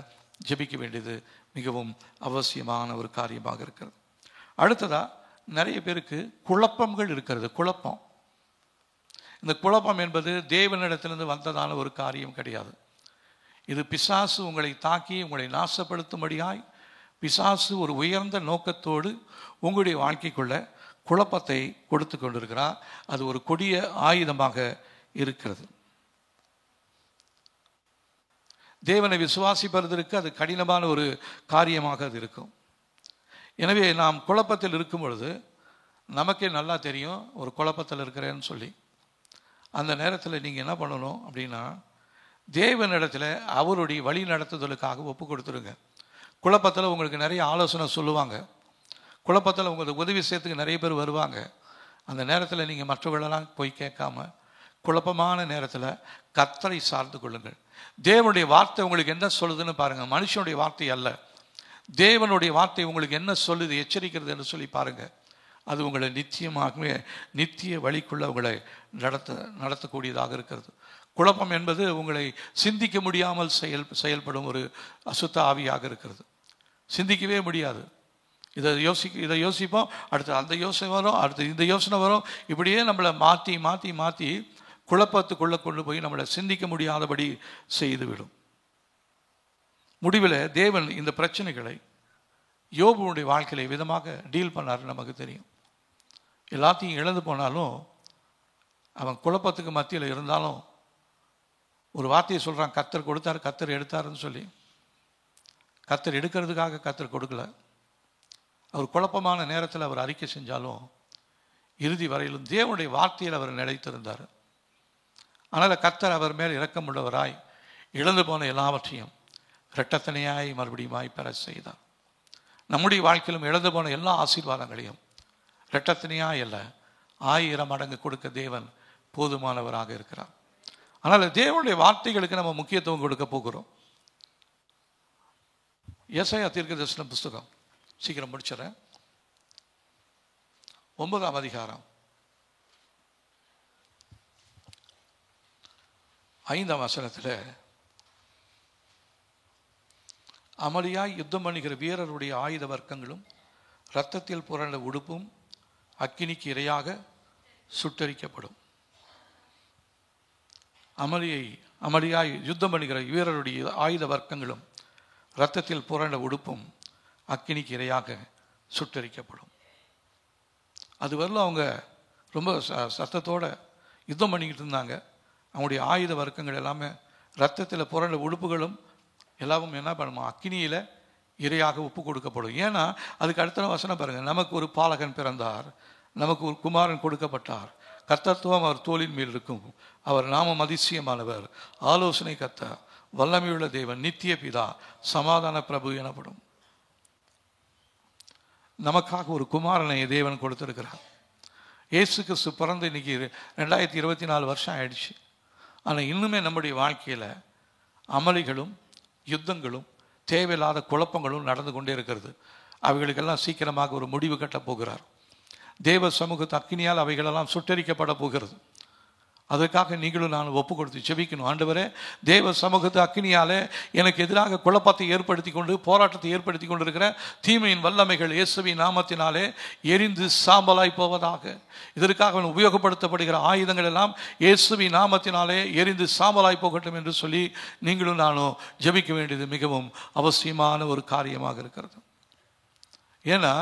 ஜெபிக்க வேண்டியது மிகவும் அவசியமான ஒரு காரியமாக இருக்கிறது. அடுத்ததாக நிறைய பேருக்கு குழப்பங்கள் இருக்கிறது. குழப்பம், இந்த குழப்பம் என்பது தேவனிடத்திலிருந்து வந்ததான ஒரு காரியம் கிடையாது. இது பிசாசு உங்களை தாக்கி உங்களை நாசப்படுத்தும்படியாய் பிசாசு ஒரு உயர்ந்த நோக்கத்தோடு உங்களுடைய வாழ்க்கைக்குள்ள குழப்பத்தை கொடுத்து கொண்டிருக்கிறார். அது ஒரு கொடிய ஆயுதமாக இருக்கிறது. தேவனை விசுவாசிப்பதற்கு அது கடினமான ஒரு காரியமாக அது இருக்கும். எனவே நாம் குழப்பத்தில் இருக்கும் பொழுது நமக்கே நல்லா தெரியும் ஒரு குழப்பத்தில் இருக்கிறேன்னு சொல்லி. அந்த நேரத்தில் நீங்கள் என்ன பண்ணணும் அப்படின்னா, தேவனிடத்தில் அவருடைய வழி நடத்துதலுக்காக ஒப்பு கொடுத்துருங்க. குழப்பத்தில் உங்களுக்கு நிறைய ஆலோசனை சொல்லுவாங்க. குழப்பத்தில் உங்களுக்கு உதவி செய்யறதுக்கு நிறைய பேர் வருவாங்க. அந்த நேரத்தில் நீங்கள் மற்றவர்களெல்லாம் போய் கேட்காம குழப்பமான நேரத்தில் கர்த்தரை சார்ந்து கொள்ளுங்கள். தேவனுடைய வார்த்தை உங்களுக்கு என்ன சொல்லுதுன்னு பாருங்கள். மனுஷனுடைய வார்த்தை அல்ல, தேவனுடைய வார்த்தை உங்களுக்கு என்ன சொல்லுது, எச்சரிக்கிறது என்று சொல்லி பாருங்கள். அது உங்களை நிச்சயமாகவே நித்திய வழிக்குள்ள உங்களை நடத்தக்கூடியதாக இருக்கிறது. குழப்பம் என்பது உங்களை சிந்திக்க முடியாமல் செயல்படும் ஒரு அசுத்த ஆவியாக இருக்கிறது. சிந்திக்கவே முடியாது. இதை யோசிப்போம், அடுத்து அந்த யோசனை வரும், அடுத்து இந்த யோசனை வரும். இப்படியே நம்மளை மாற்றி மாற்றி மாற்றி குழப்பத்துக்குள்ளே கொண்டு போய் நம்மளை சிந்திக்க முடியாதபடி செய்துவிடும். முடிவில் தேவன் இந்த பிரச்சனைகளை யோபுடைய வாழ்க்கையில விதமாக டீல் பண்ணார். நமக்கு தெரியும். எல்லாத்தையும் இழந்து போனாலும் அவன் குழப்பத்துக்கு மத்தியில் இருந்தாலும் ஒரு வார்த்தையை சொல்கிறான், கர்த்தர் கொடுத்தார் கர்த்தர் எடுத்தாருன்னு சொல்லி. கர்த்தர் எடுக்கிறதுக்காக கர்த்தர் கொடுக்கல. அவர் குழப்பமான நேரத்தில் அவர் அறிக்கை செஞ்சாலும் இறுதி வரையிலும் தேவனுடைய வார்த்தையில் அவர் நிலைத்திருந்தார். ஆனால் கர்த்தர் அவர் மேல் இரக்கமுள்ளவராய் இழந்து போன எல்லாவற்றையும் இரட்டத்தனையாய் மறுபடியுமாய் பெற செய்தார். நம்முடைய வாழ்க்கையிலும் இழந்து போன எல்லா ஆசீர்வாதங்களையும் இரட்டத்தனையாய் அல்ல 1000 மடங்கு கொடுக்க தேவன் போதுமானவராக இருக்கிறார். ஆனால் தேவனுடைய வார்த்தைகளுக்கு நம்ம முக்கியத்துவம் கொடுக்க போகிறோம். ஏசாயா தீர்க்கதரிசன புஸ்தகம் சீக்கிரம் முடிச்சிடறேன். 9ஆம் அதிகாரம் 5ஆம் வசனத்தில், அமளியாய் யுத்தம் பண்ணுகிற வீரருடைய ஆயுத வர்க்கங்களும் இரத்தத்தில் புரண்ட உடுப்பும் அக்கினிக்கு இரையாக சுட்டரிக்கப்படும். அமளியாய் யுத்தம் பண்ணுகிற வீரருடைய ஆயுத வர்க்கங்களும் இரத்தத்தில் புரண்ட உடுப்பும் அக்கினிக்கு இரையாக சுட்டரிக்கப்படும். அது வரல அவங்க ரொம்ப சத்தத்தோட யுத்தம் பண்ணிக்கிட்டு இருந்தாங்க. அவங்களுடைய ஆயுத வர்க்கங்கள் எல்லாமே இரத்தத்தில் புரண்ட உடுப்புகளும் எல்லாவும் என்ன பண்ணுமா, அக்கினியில் இரையாக ஒப்பு கொடுக்கப்படும். ஏன்னா அதுக்கு அடுத்த வசனம் பாருங்கள், நமக்கு ஒரு பாலகன் பிறந்தார், நமக்கு ஒரு குமாரன் கொடுக்கப்பட்டார், கர்த்தத்துவம் அவர் தோளின் மேல் இருக்கும், அவர் நாமம் அதிசயமானவர், ஆலோசனை கர்த்தர், வல்லமையுள்ள தேவன், நித்திய பிதா, சமாதான பிரபு எனப்படும். நமக்காக ஒரு குமாரனை தேவன் கொடுத்திருக்கிறார். இயேசு கிறிஸ்து பிறந்து இன்னைக்கு 2024 வருஷம் ஆயிடுச்சு. ஆனால் இன்னுமே நம்முடைய வாழ்க்கையில் அமளிகளும் யுத்தங்களும் தேவையில்லாத குழப்பங்களும் நடந்து கொண்டே இருக்கிறது. அவைகளுக்கெல்லாம் சீக்கிரமாக ஒரு முடிவு கட்டப் போகிறார். தேவ சமூகத்து அக்கினியால் அவைகளெல்லாம் சுட்டரிக்கப்பட போகிறது. அதற்காக நீங்களும் நான் ஒப்பு கொடுத்து ஜெபிக்கணும். ஆண்டவரே, தேவ சமூகத்து அக்கினியாலே எனக்கு எதிராக குழப்பத்தை ஏற்படுத்தி கொண்டு போராட்டத்தை ஏற்படுத்தி கொண்டிருக்கிற தீமையின் வல்லமைகள் இயேசுவின் நாமத்தினாலே எரிந்து சாம்பலாய் போவதாக. இதற்காக உபயோகப்படுத்தப்படுகிற ஆயுதங்கள் எல்லாம் இயேசுவின் நாமத்தினாலே எரிந்து சாம்பலாய் போகட்டும் என்று சொல்லி நீங்களும் நானும் ஜெபிக்க வேண்டியது மிகவும் அவசியமான ஒரு காரியமாக இருக்கிறது. ஏன்னா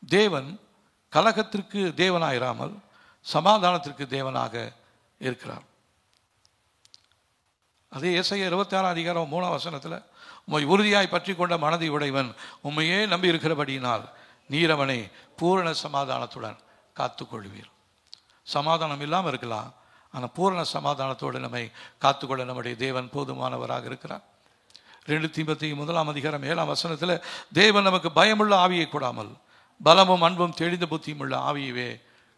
தேவன் கலகத்திற்கு தேவனாயிராமல் சமாதானத்திற்கு தேவனாக இருக்கிறார். அதே ஏசாயா 26ஆம் அதிகாரம் 3ஆம் வசனத்தில், உம்மை உறுதியாய் பற்றி கொண்ட மனதை உடையவன் உம்மையே நம்பி இருக்கிறபடியினால் நீர் அவனை பூரண சமாதானத்துடன் காத்துக்கொள்வீர். சமாதானம் இல்லாமல் இருக்கலாம், ஆனால் பூரண சமாதானத்தோடு நம்மை காத்துக்கொள்ள நம்முடைய தேவன் போதுமானவராக இருக்கிறார். 2 தீமோத்தேயு 1ஆம் அதிகாரம் 7ஆம் வசனத்தில், தேவன் நமக்கு பயமுள்ள ஆவியை கொடாமல் பலமும் அன்பும் தெளிந்த புத்தியும் உள்ள ஆவியவே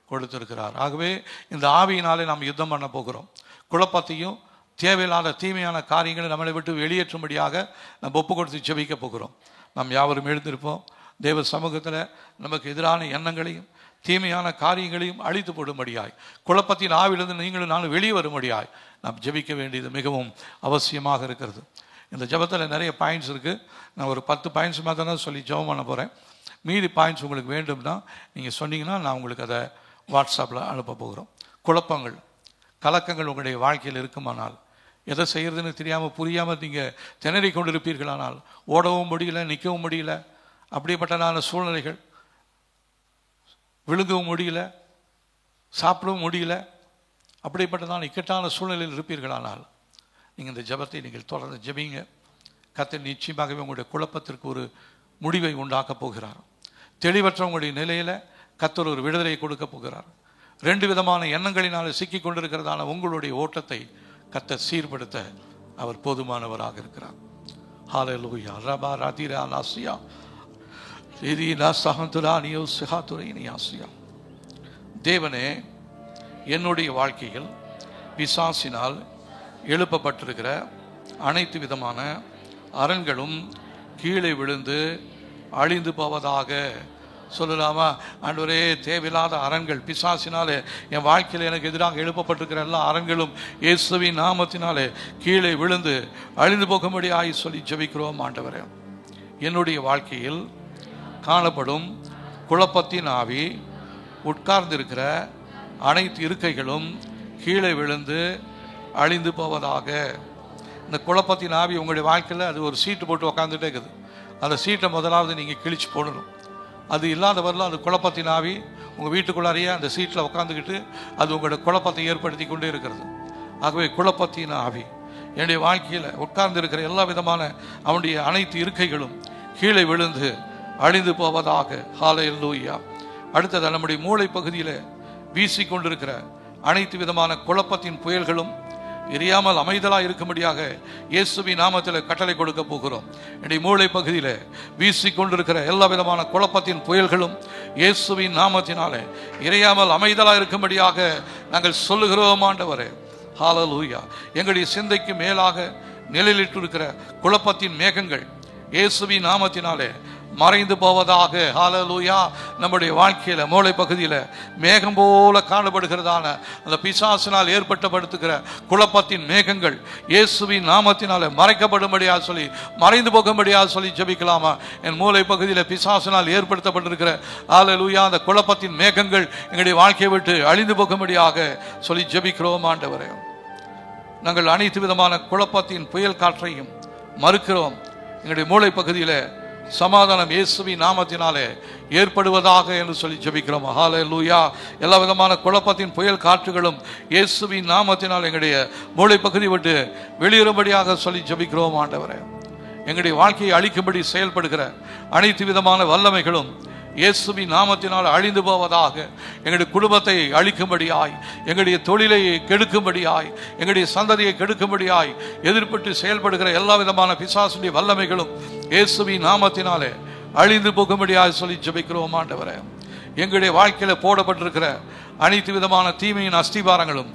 கொடுத்திருக்கிறார். ஆகவே இந்த ஆவியினாலே நாம் யுத்தம் பண்ண போகிறோம். குழப்பத்தையும் தேவையில்லாத தீமையான காரியங்களை நம்மளை விட்டு வெளியேற்றும்படியாக நம்ம ஒப்பு கொடுத்து ஜெபிக்க போகிறோம். நாம் யாவரும் எழுந்திருப்போம். தேவ சமூகத்தில் நமக்கு எதிரான எண்ணங்களையும் தீமையான காரியங்களையும் அழித்து போடும்படியாய், குழப்பத்தின் ஆவிலிருந்து நீங்களும் நானும் வெளியே வரும்படியாய் நாம் ஜெபிக்க வேண்டியது மிகவும் அவசியமாக இருக்கிறது. இந்த ஜெபத்தில் நிறைய பாயிண்ட்ஸ் இருக்குது. நான் ஒரு 10 பாயிண்ட்ஸ் மாதிரி தான் சொல்லி ஜெபம் பண்ண போகிறேன். மீதி பாயிண்ட்ஸ் உங்களுக்கு வேண்டும்னா நீங்கள் சொன்னீங்கன்னா நான் உங்களுக்கு அதை வாட்ஸ்அப்பில் அனுப்ப போகிறோம். குழப்பங்கள், கலக்கங்கள் உங்களுடைய வாழ்க்கையில் இருக்குமானால், எதை செய்கிறதுன்னு தெரியாமல் புரியாமல் நீங்கள் திணறி கொண்டிருப்பீர்களானால், ஓடவும் முடியல, நிற்கவும் முடியல, அப்படிப்பட்டதான சூழ்நிலைகள், விழுங்கவும் முடியல, சாப்பிடவும் முடியல, அப்படிப்பட்டதான இக்கட்டான சூழ்நிலையில் இருப்பீர்களானால், நீங்கள் இந்த ஜெபத்தை நீங்கள் தொடர்ந்து ஜெபிங்க. கர்த்தர் நிச்சயமாகவே உங்களுடைய குழப்பத்திற்கு ஒரு முடிவை உண்டாக்கப் போகிறார். தெளிவற்ற உங்களுடைய நிலையில் கர்த்தர் ஒரு விடுதலையை கொடுக்க போகிறார். 2 விதமான எண்ணங்களினால் சிக்கிக் கொண்டிருக்கிறதான உங்களுடைய ஓட்டத்தை கர்த்தர் சீர்படுத்த அவர் போதுமானவராக இருக்கிறார். ஹல்லேலூயா. ரபா ராதிரா நாசியா ரீனா சஹந்துரா நியோ சிஹாதுரை நியாசியா. தேவனே, என்னுடைய வாழ்க்கையில் பிசாசினால் எழுப்பப்பட்டிருக்கிற அனைத்து விதமான அரண்களும் கீழே விழுந்து அழிந்து போவதாக. சொல்லலாமா? ஆண்டவரே, தேவையில்லாத அரண்கள் பிசாசினாலே என் வாழ்க்கையில் எனக்கு எதிராக எழுப்பப்பட்டிருக்கிற எல்லா அரண்களும் இயேசுவின் நாமத்தினாலே கீழே விழுந்து அழிந்து போகும்படியாய் சொல்லி ஜெபிக்கிறோம். ஆண்டவரே, என்னுடைய வாழ்க்கையில் காணப்படும் குழப்பத்தின் ஆவி, உட்கார்ந்திருக்கிற அனைத்து இருக்கைகளும் கீழே விழுந்து அழிந்து போவதாக. இந்த குழப்பத்தின் ஆவி உங்களுடைய வாழ்க்கையில் அது ஒரு சீட்டு போட்டு உக்காந்துட்டே இருக்குது. அந்த சீட்டை முதலாவது நீங்கள் கிழிச்சு போடணும். அது இல்லாதவரெல்லாம் அந்த குழப்பத்தின் ஆவி உங்கள் வீட்டுக்குள்ளாரையே அந்த சீட்டில் உட்காந்துக்கிட்டு அது உங்களோட குழப்பத்தை ஏற்படுத்தி கொண்டே இருக்கிறது. ஆகவே குழப்பத்தின் ஆவி என்னுடைய வாழ்க்கையில் உட்கார்ந்து இருக்கிற எல்லா விதமான அவனுடைய அனைத்து இருக்கைகளும் கீழே விழுந்து அழிந்து போவதாக. ஹல்லேலூயா. அடுத்தது, நம்முடைய மூளை பகுதியில் வீசி கொண்டிருக்கிற அனைத்து விதமான குழப்பத்தின் புயல்களும் எரியாமல் அமைதலாக இருக்கும்படியாக இயேசுவின் நாமத்தில் கட்டளை கொடுக்க போகிறோம். என்னுடைய மூளை பகுதியில் வீசி கொண்டிருக்கிற எல்லா விதமான குழப்பத்தின் புயல்களும் இயேசுவின் நாமத்தினாலே எரியாமல் அமைதலாக இருக்கும்படியாக நாங்கள் சொல்லுகிறோம். ஆண்டவரே, ஹல்லேலூயா. எங்களுடைய சிந்தைக்கு மேலாக நிழலிட்டு இருக்கிற குழப்பத்தின் மேகங்கள் இயேசுவின் நாமத்தினாலே மறைந்து போவதாக. ஹல்லேலூயா. நம்முடைய வாழ்க்கையில் மூளை பகுதியில் மேகம் போல காணப்படுகிறதான அந்த பிசாசினால் ஏற்படுத்துகிற குழப்பத்தின் மேகங்கள் இயேசுவின் நாமத்தினால மறைக்கப்படும்படியா சொல்லி, மறைந்து போகும்படியா சொல்லி ஜெபிக்கலாமா? என் மூளை பகுதியில் பிசாசினால் ஏற்படுத்தப்பட்டிருக்கிற ஹல்லேலூயா அந்த குழப்பத்தின் மேகங்கள் எங்களுடைய வாழ்க்கையை விட்டு அழிந்து போகும்படியாக சொல்லி ஜெபிக்கிறோம். ஆண்டவரே, நாங்கள் அனைத்து விதமான குழப்பத்தின் புயல் காற்றையும் மறுக்கிறோம். எங்களுடைய மூளை பகுதியில் சமாதானம் இயேசுவின் நாமத்தினாலே ஏற்படுவதாக என்று சொல்லி ஜெபிக்கிறோம். ஹல்லேலூயா. எல்லா விதமான குழப்பத்தின் புயல் காற்றுகளும் இயேசுவின் நாமத்தினால் எங்களுடைய மூளை பகுதி விட்டு வெளியேறும்படியாக சொல்லி ஜெபிக்கிறோம். ஆண்டவரே, எங்களுடைய வாழ்க்கையை அழிக்கும்படி செயல்படுகிற அனைத்து விதமான வல்லமைகளும் இயேசுவின் நாமத்தினால் அழிந்து போவதாக. எங்களுடைய குடும்பத்தை அழிக்கும்படியாய், எங்களுடைய தொழிலை கெடுக்கும்படியாய், எங்களுடைய சந்ததியை கெடுக்கும்படியாய் எதிர்பட்டு செயல்படுகிற எல்லா விதமான பிசாசுடைய வல்லமைகளும் இயேசுவின் நாமத்தினாலே அழிந்து போகும்படியாய் சொல்லி ஜெபிக்கிறோம். ஆண்டவரே, எங்களுடைய வாழ்க்கையில் போடப்பட்டிருக்கிற அனைத்து விதமான தீமையின் அஸ்திபாரங்களும்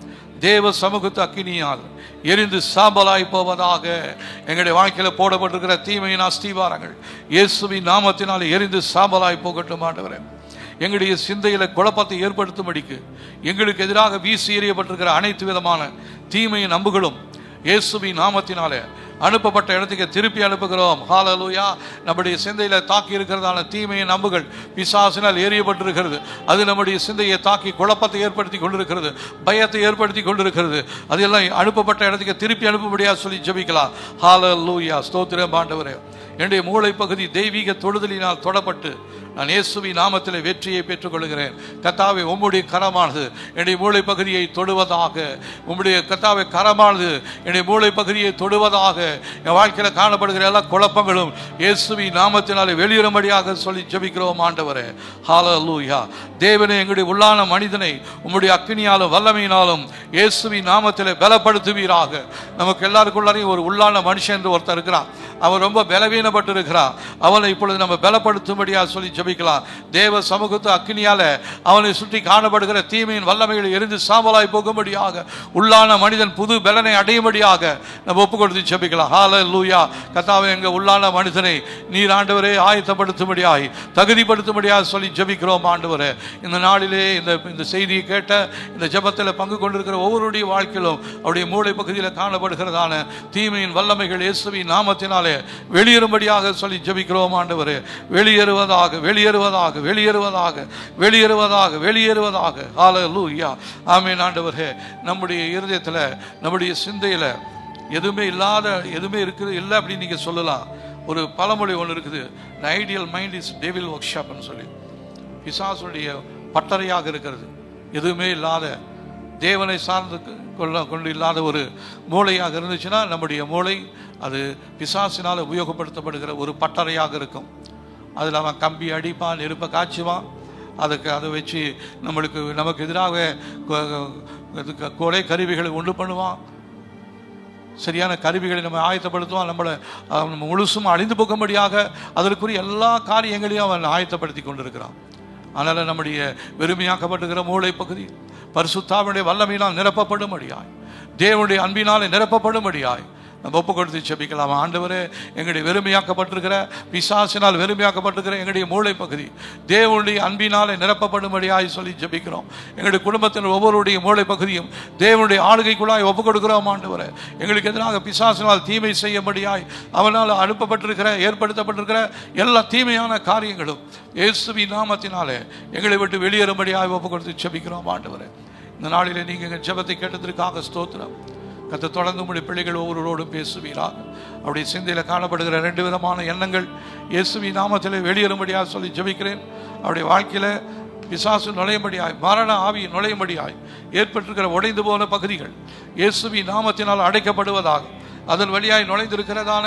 தேவ சமூகத்து அக்கினியால் எரிந்து சாம்பலாய் போவதாக. எங்களுடைய வாழ்க்கையில் போடப்பட்டிருக்கிற தீமையின் அஸ்திவாரங்கள் இயேசுவின் நாமத்தினால் எரிந்து சாம்பலாய் போகட்டும். ஆண்டவரே, எங்களுடைய சிந்தையில குழப்பத்தை ஏற்படுத்தும்படிக்கு எங்களுக்கு எதிராக வீசி எறியப்பட்டிருக்கிற அனைத்து விதமான தீமையின் அம்புகளும் இயேசுவின் நாமத்தினாலே அனுப்பப்பட்ட இடத்துக்கு திருப்பி அனுப்புகிறோம். ஹல்லேலூயா. நம்முடைய சிந்தையில தாக்கி இருக்கிறதான தீமையின் அம்புகள் பிசாசினால் எறியப்பட்டிருக்கிறது. அது நம்முடைய சிந்தையை தாக்கி குழப்பத்தை ஏற்படுத்தி கொண்டிருக்கிறது, பயத்தை ஏற்படுத்தி கொண்டிருக்கிறது. அதெல்லாம் அனுப்பப்பட்ட இடத்துக்கு திருப்பி அனுப்பும்படியா சொல்லி ஜெபிக்கலாம். ஹல்லேலூயா. ஸ்தோத்திரம். ஆண்டவரே, என்னுடைய மூளை பகுதி தெய்வீக தொடுதலினால் தொடப்பட்டு நான் இயேசுவின் நாமத்தில் வெற்றியை பெற்றுக் கொள்கிறேன். கர்த்தாவே, உம்முடைய கரமானது என்னுடைய மூளை பகுதியை தொடுவதாக. உம்முடைய கர்த்தாவே கரமானது என்னுடைய மூளை பகுதியை தொடுவதாக. என் வாழ்க்கையில் காணப்படுகிற எல்லா குழப்பங்களும் இயேசுவின் நாமத்தினாலே வெளியேறும்படியாக சொல்லி ஜெபிக்கிறோம். ஆண்டவரே, ஹல்லேலூயா. தேவனே, எங்களுடைய உள்ளான மனிதனை உம்முடைய அக்கினியாலும் வல்லமையினாலும் இயேசுவின் நாமத்திலே பலப்படுத்துவீராக. நமக்கு எல்லாருக்குள்ளாரையும் ஒரு உள்ளான மனுஷன் என்று ஒருத்தர் இருக்கிறான். அவன் ரொம்ப பலவீனப்பட்டு இருக்கிறான். அவனை இப்பொழுது நம்ம பலப்படுத்தும்படியா சொல்லி ஜெபிக்கலாம். தேவ சமூகத்து அக்கினியால அவனை சுற்றி காணப்படுகிற தீமையின் வல்லமைகளை எரிந்து சாம்பலாய் போகும்படியாக, உள்ளான மனிதன் புது பலனை அடையும்படியாக நம்ம ஒப்பு கொடுத்து ஜெபிக்கலாம். ஹல்லேலூயா. கர்த்தாவே, எங்க உள்ளான மனிதனை நீர் ஆண்டவரே ஆயத்தப்படுத்தும்படியாய், தகுதிப்படுத்தும்படியாக சொல்லி ஜெபிக்கிறோம். ஆண்டவரே, இந்த நாளிலே இந்த செய்தியை கேட்ட இந்த ஜெபத்தில் பங்கு கொண்டிருக்கிற ஒவ்வொருடைய வாழ்க்கையிலும் அவருடைய மூளை பகுதியில் காணப்படுகிறதான தீமையின் வல்லமைகள் இயேசுவின் நாமத்தினாலே வெளியேறும்படியாக சொல்லி ஜெபிக்கிறோம். ஆண்டவரே, வெளியேறுவதாக வெளியேறுவதாக, வெளியேறுவதாக, வெளியேறுவதாக, வெளியேறுவதாக. ஹல்லேலூயா. ஆமென். ஆண்டவரே, நம்முடைய இருதயத்தில், நம்முடைய சிந்தையில் எதுவுமே இல்லாத, எதுவுமே இருக்குது இல்லை அப்படின்னு நீங்கள் சொல்லலாம். ஒரு பழமொழி ஒன்று இருக்குது, the ideal mind is devil workshopன்னு சொல்லி. பிசாசுடைய பட்டறையாக இருக்கிறது. எதுவுமே இல்லாத, தேவனை சார்ந்து கொண்டு இல்லாத ஒரு மூளையாக இருந்துச்சுன்னா நமடைய மூளை அது பிசாசினால் உபயோகப்படுத்தப்படுகிற ஒரு பட்டறையாக இருக்கும். அதில் அவன் கம்பி அடிப்பான், நெருப்பை காய்ச்சுவான், அதை வச்சு நமக்கு எதிராக கொலை கருவிகளை உண்டு பண்ணுவான், சரியான கருவிகளை நம்ம ஆயத்தப்படுத்துவான், நம்மளை முழுசும் அழிந்து போகும்படியாக அதற்குரிய எல்லா காரியங்களையும் அவன் ஆயத்தப்படுத்தி கொண்டிருக்கிறான். அதனால் நம்முடைய வெறுமையாக்கப்பட்டுகிற மூளை பகுதி பரிசுத்தாவினுடைய வல்லமையினால் நிரப்பப்படும்படியாய், தேவனுடைய அன்பினாலே நிரப்பப்படும்படியாய் நம்ம ஒப்பு கொடுத்து செபிக்கலாம். ஆண்டவரே, எங்களுடைய வெறுமையாக்கப்பட்டிருக்கிற, பிசாசினால் வெறுமையாக்கப்பட்டிருக்கிற எங்களுடைய மூளை பகுதி தேவனுடைய அன்பினாலே நிரப்பப்படும்படியாய் சொல்லி ஜெபிக்கிறோம். எங்களுடைய குடும்பத்தின் ஒவ்வொருடைய மூளை பகுதியும் தேவனுடைய ஆளுகைக்குள்ளாய் ஒப்பு கொடுக்கிறோம். ஆண்டவரே, எங்களுக்கு எதிராக பிசாசினால் தீமை செய்யும்படியாய் அவனால் அனுப்பப்பட்டிருக்கிற, ஏற்படுத்தப்பட்டிருக்கிற எல்லா தீமையான காரியங்களும் இயேசுவின் நாமத்தினாலே எங்களை விட்டு வெளியேறும்படியாய் ஒப்பு கொடுத்து ஜெபிக்கிறோம். ஆண்டவரே, இந்த நாளிலே நீங்கள் எங்கள் ஜெபத்தை கேட்டதற்காக ஸ்தோத்திரம். கர்த்தர் தொடர்ந்து உடைய பிள்ளைகள் ஒவ்வொருவரோடும் பேசுவீராக. அவருடைய சிந்தையில் காணப்படுகிற 2 விதமான எண்ணங்கள் இயேசுவின் நாமத்தில் வெளியேறும்படியாக சொல்லி ஜெபிக்கிறேன். அவருடைய வாழ்க்கையில் பிசாசு நுழையும்படியாய், மரண ஆவி நுழையும்படியாய் ஏற்பட்டிருக்கிற உடைந்து போன பகுதிகள் இயேசுவின் நாமத்தினால் அடைக்கப்படுவதாக, அதன் வழியாய் நுழைந்திருக்கிறதான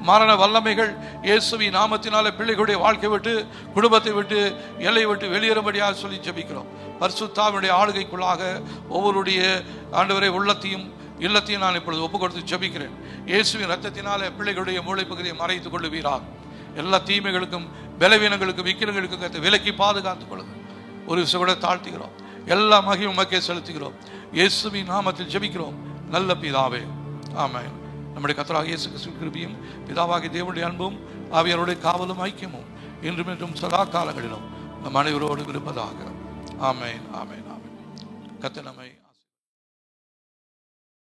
மரண வல்லமைகள் இயேசுவின் நாமத்தினால பிள்ளைகளுடைய வாழ்க்கை விட்டு, குடும்பத்தை விட்டு, எல்லை விட்டு வெளியேறும்படியாக சொல்லி ஜெபிக்கிறோம். பரிசுத்தாவினுடைய ஆளுகைக்குள்ளாக ஒவ்வொருடைய ஆண்டவரை உள்ளத்தையும் இல்லத்தையும் நான் இப்பொழுது ஒப்பு கொடுத்து ஜெபிக்கிறேன். இயேசுவின் ரத்தத்தினால பிள்ளைகளுடைய மூளை பகுதியை மறைத்துக் கொள்ளுவீராக. எல்லா தீமைகளுக்கும், பலவீனங்களுக்கும், விக்கிரங்களுக்கும் விலக்கி பாதுகாத்துக் கொள்ளுங்க. ஒரு விசை தாழ்த்துகிறோம். எல்லா மகிமையும் உமக்கே செலுத்துகிறோம். இயேசுவின் நாமத்தில் ஜெபிக்கிறோம் நல்ல பிதாவே, ஆமென். நம்முடைய கர்த்தராகிய இயேசு கிறிஸ்துவின் கிருபையும், பிதாவாகிய தேவனுடைய அன்பும், ஆவியாருடைய காவலும் ஐக்கியமும் இன்றும் என்றும் சதா காலங்களிலும் நம் அனைவரோடு இருப்பதாக. ஆமென், ஆமென், ஆமென். கர்த்தர் நம்மை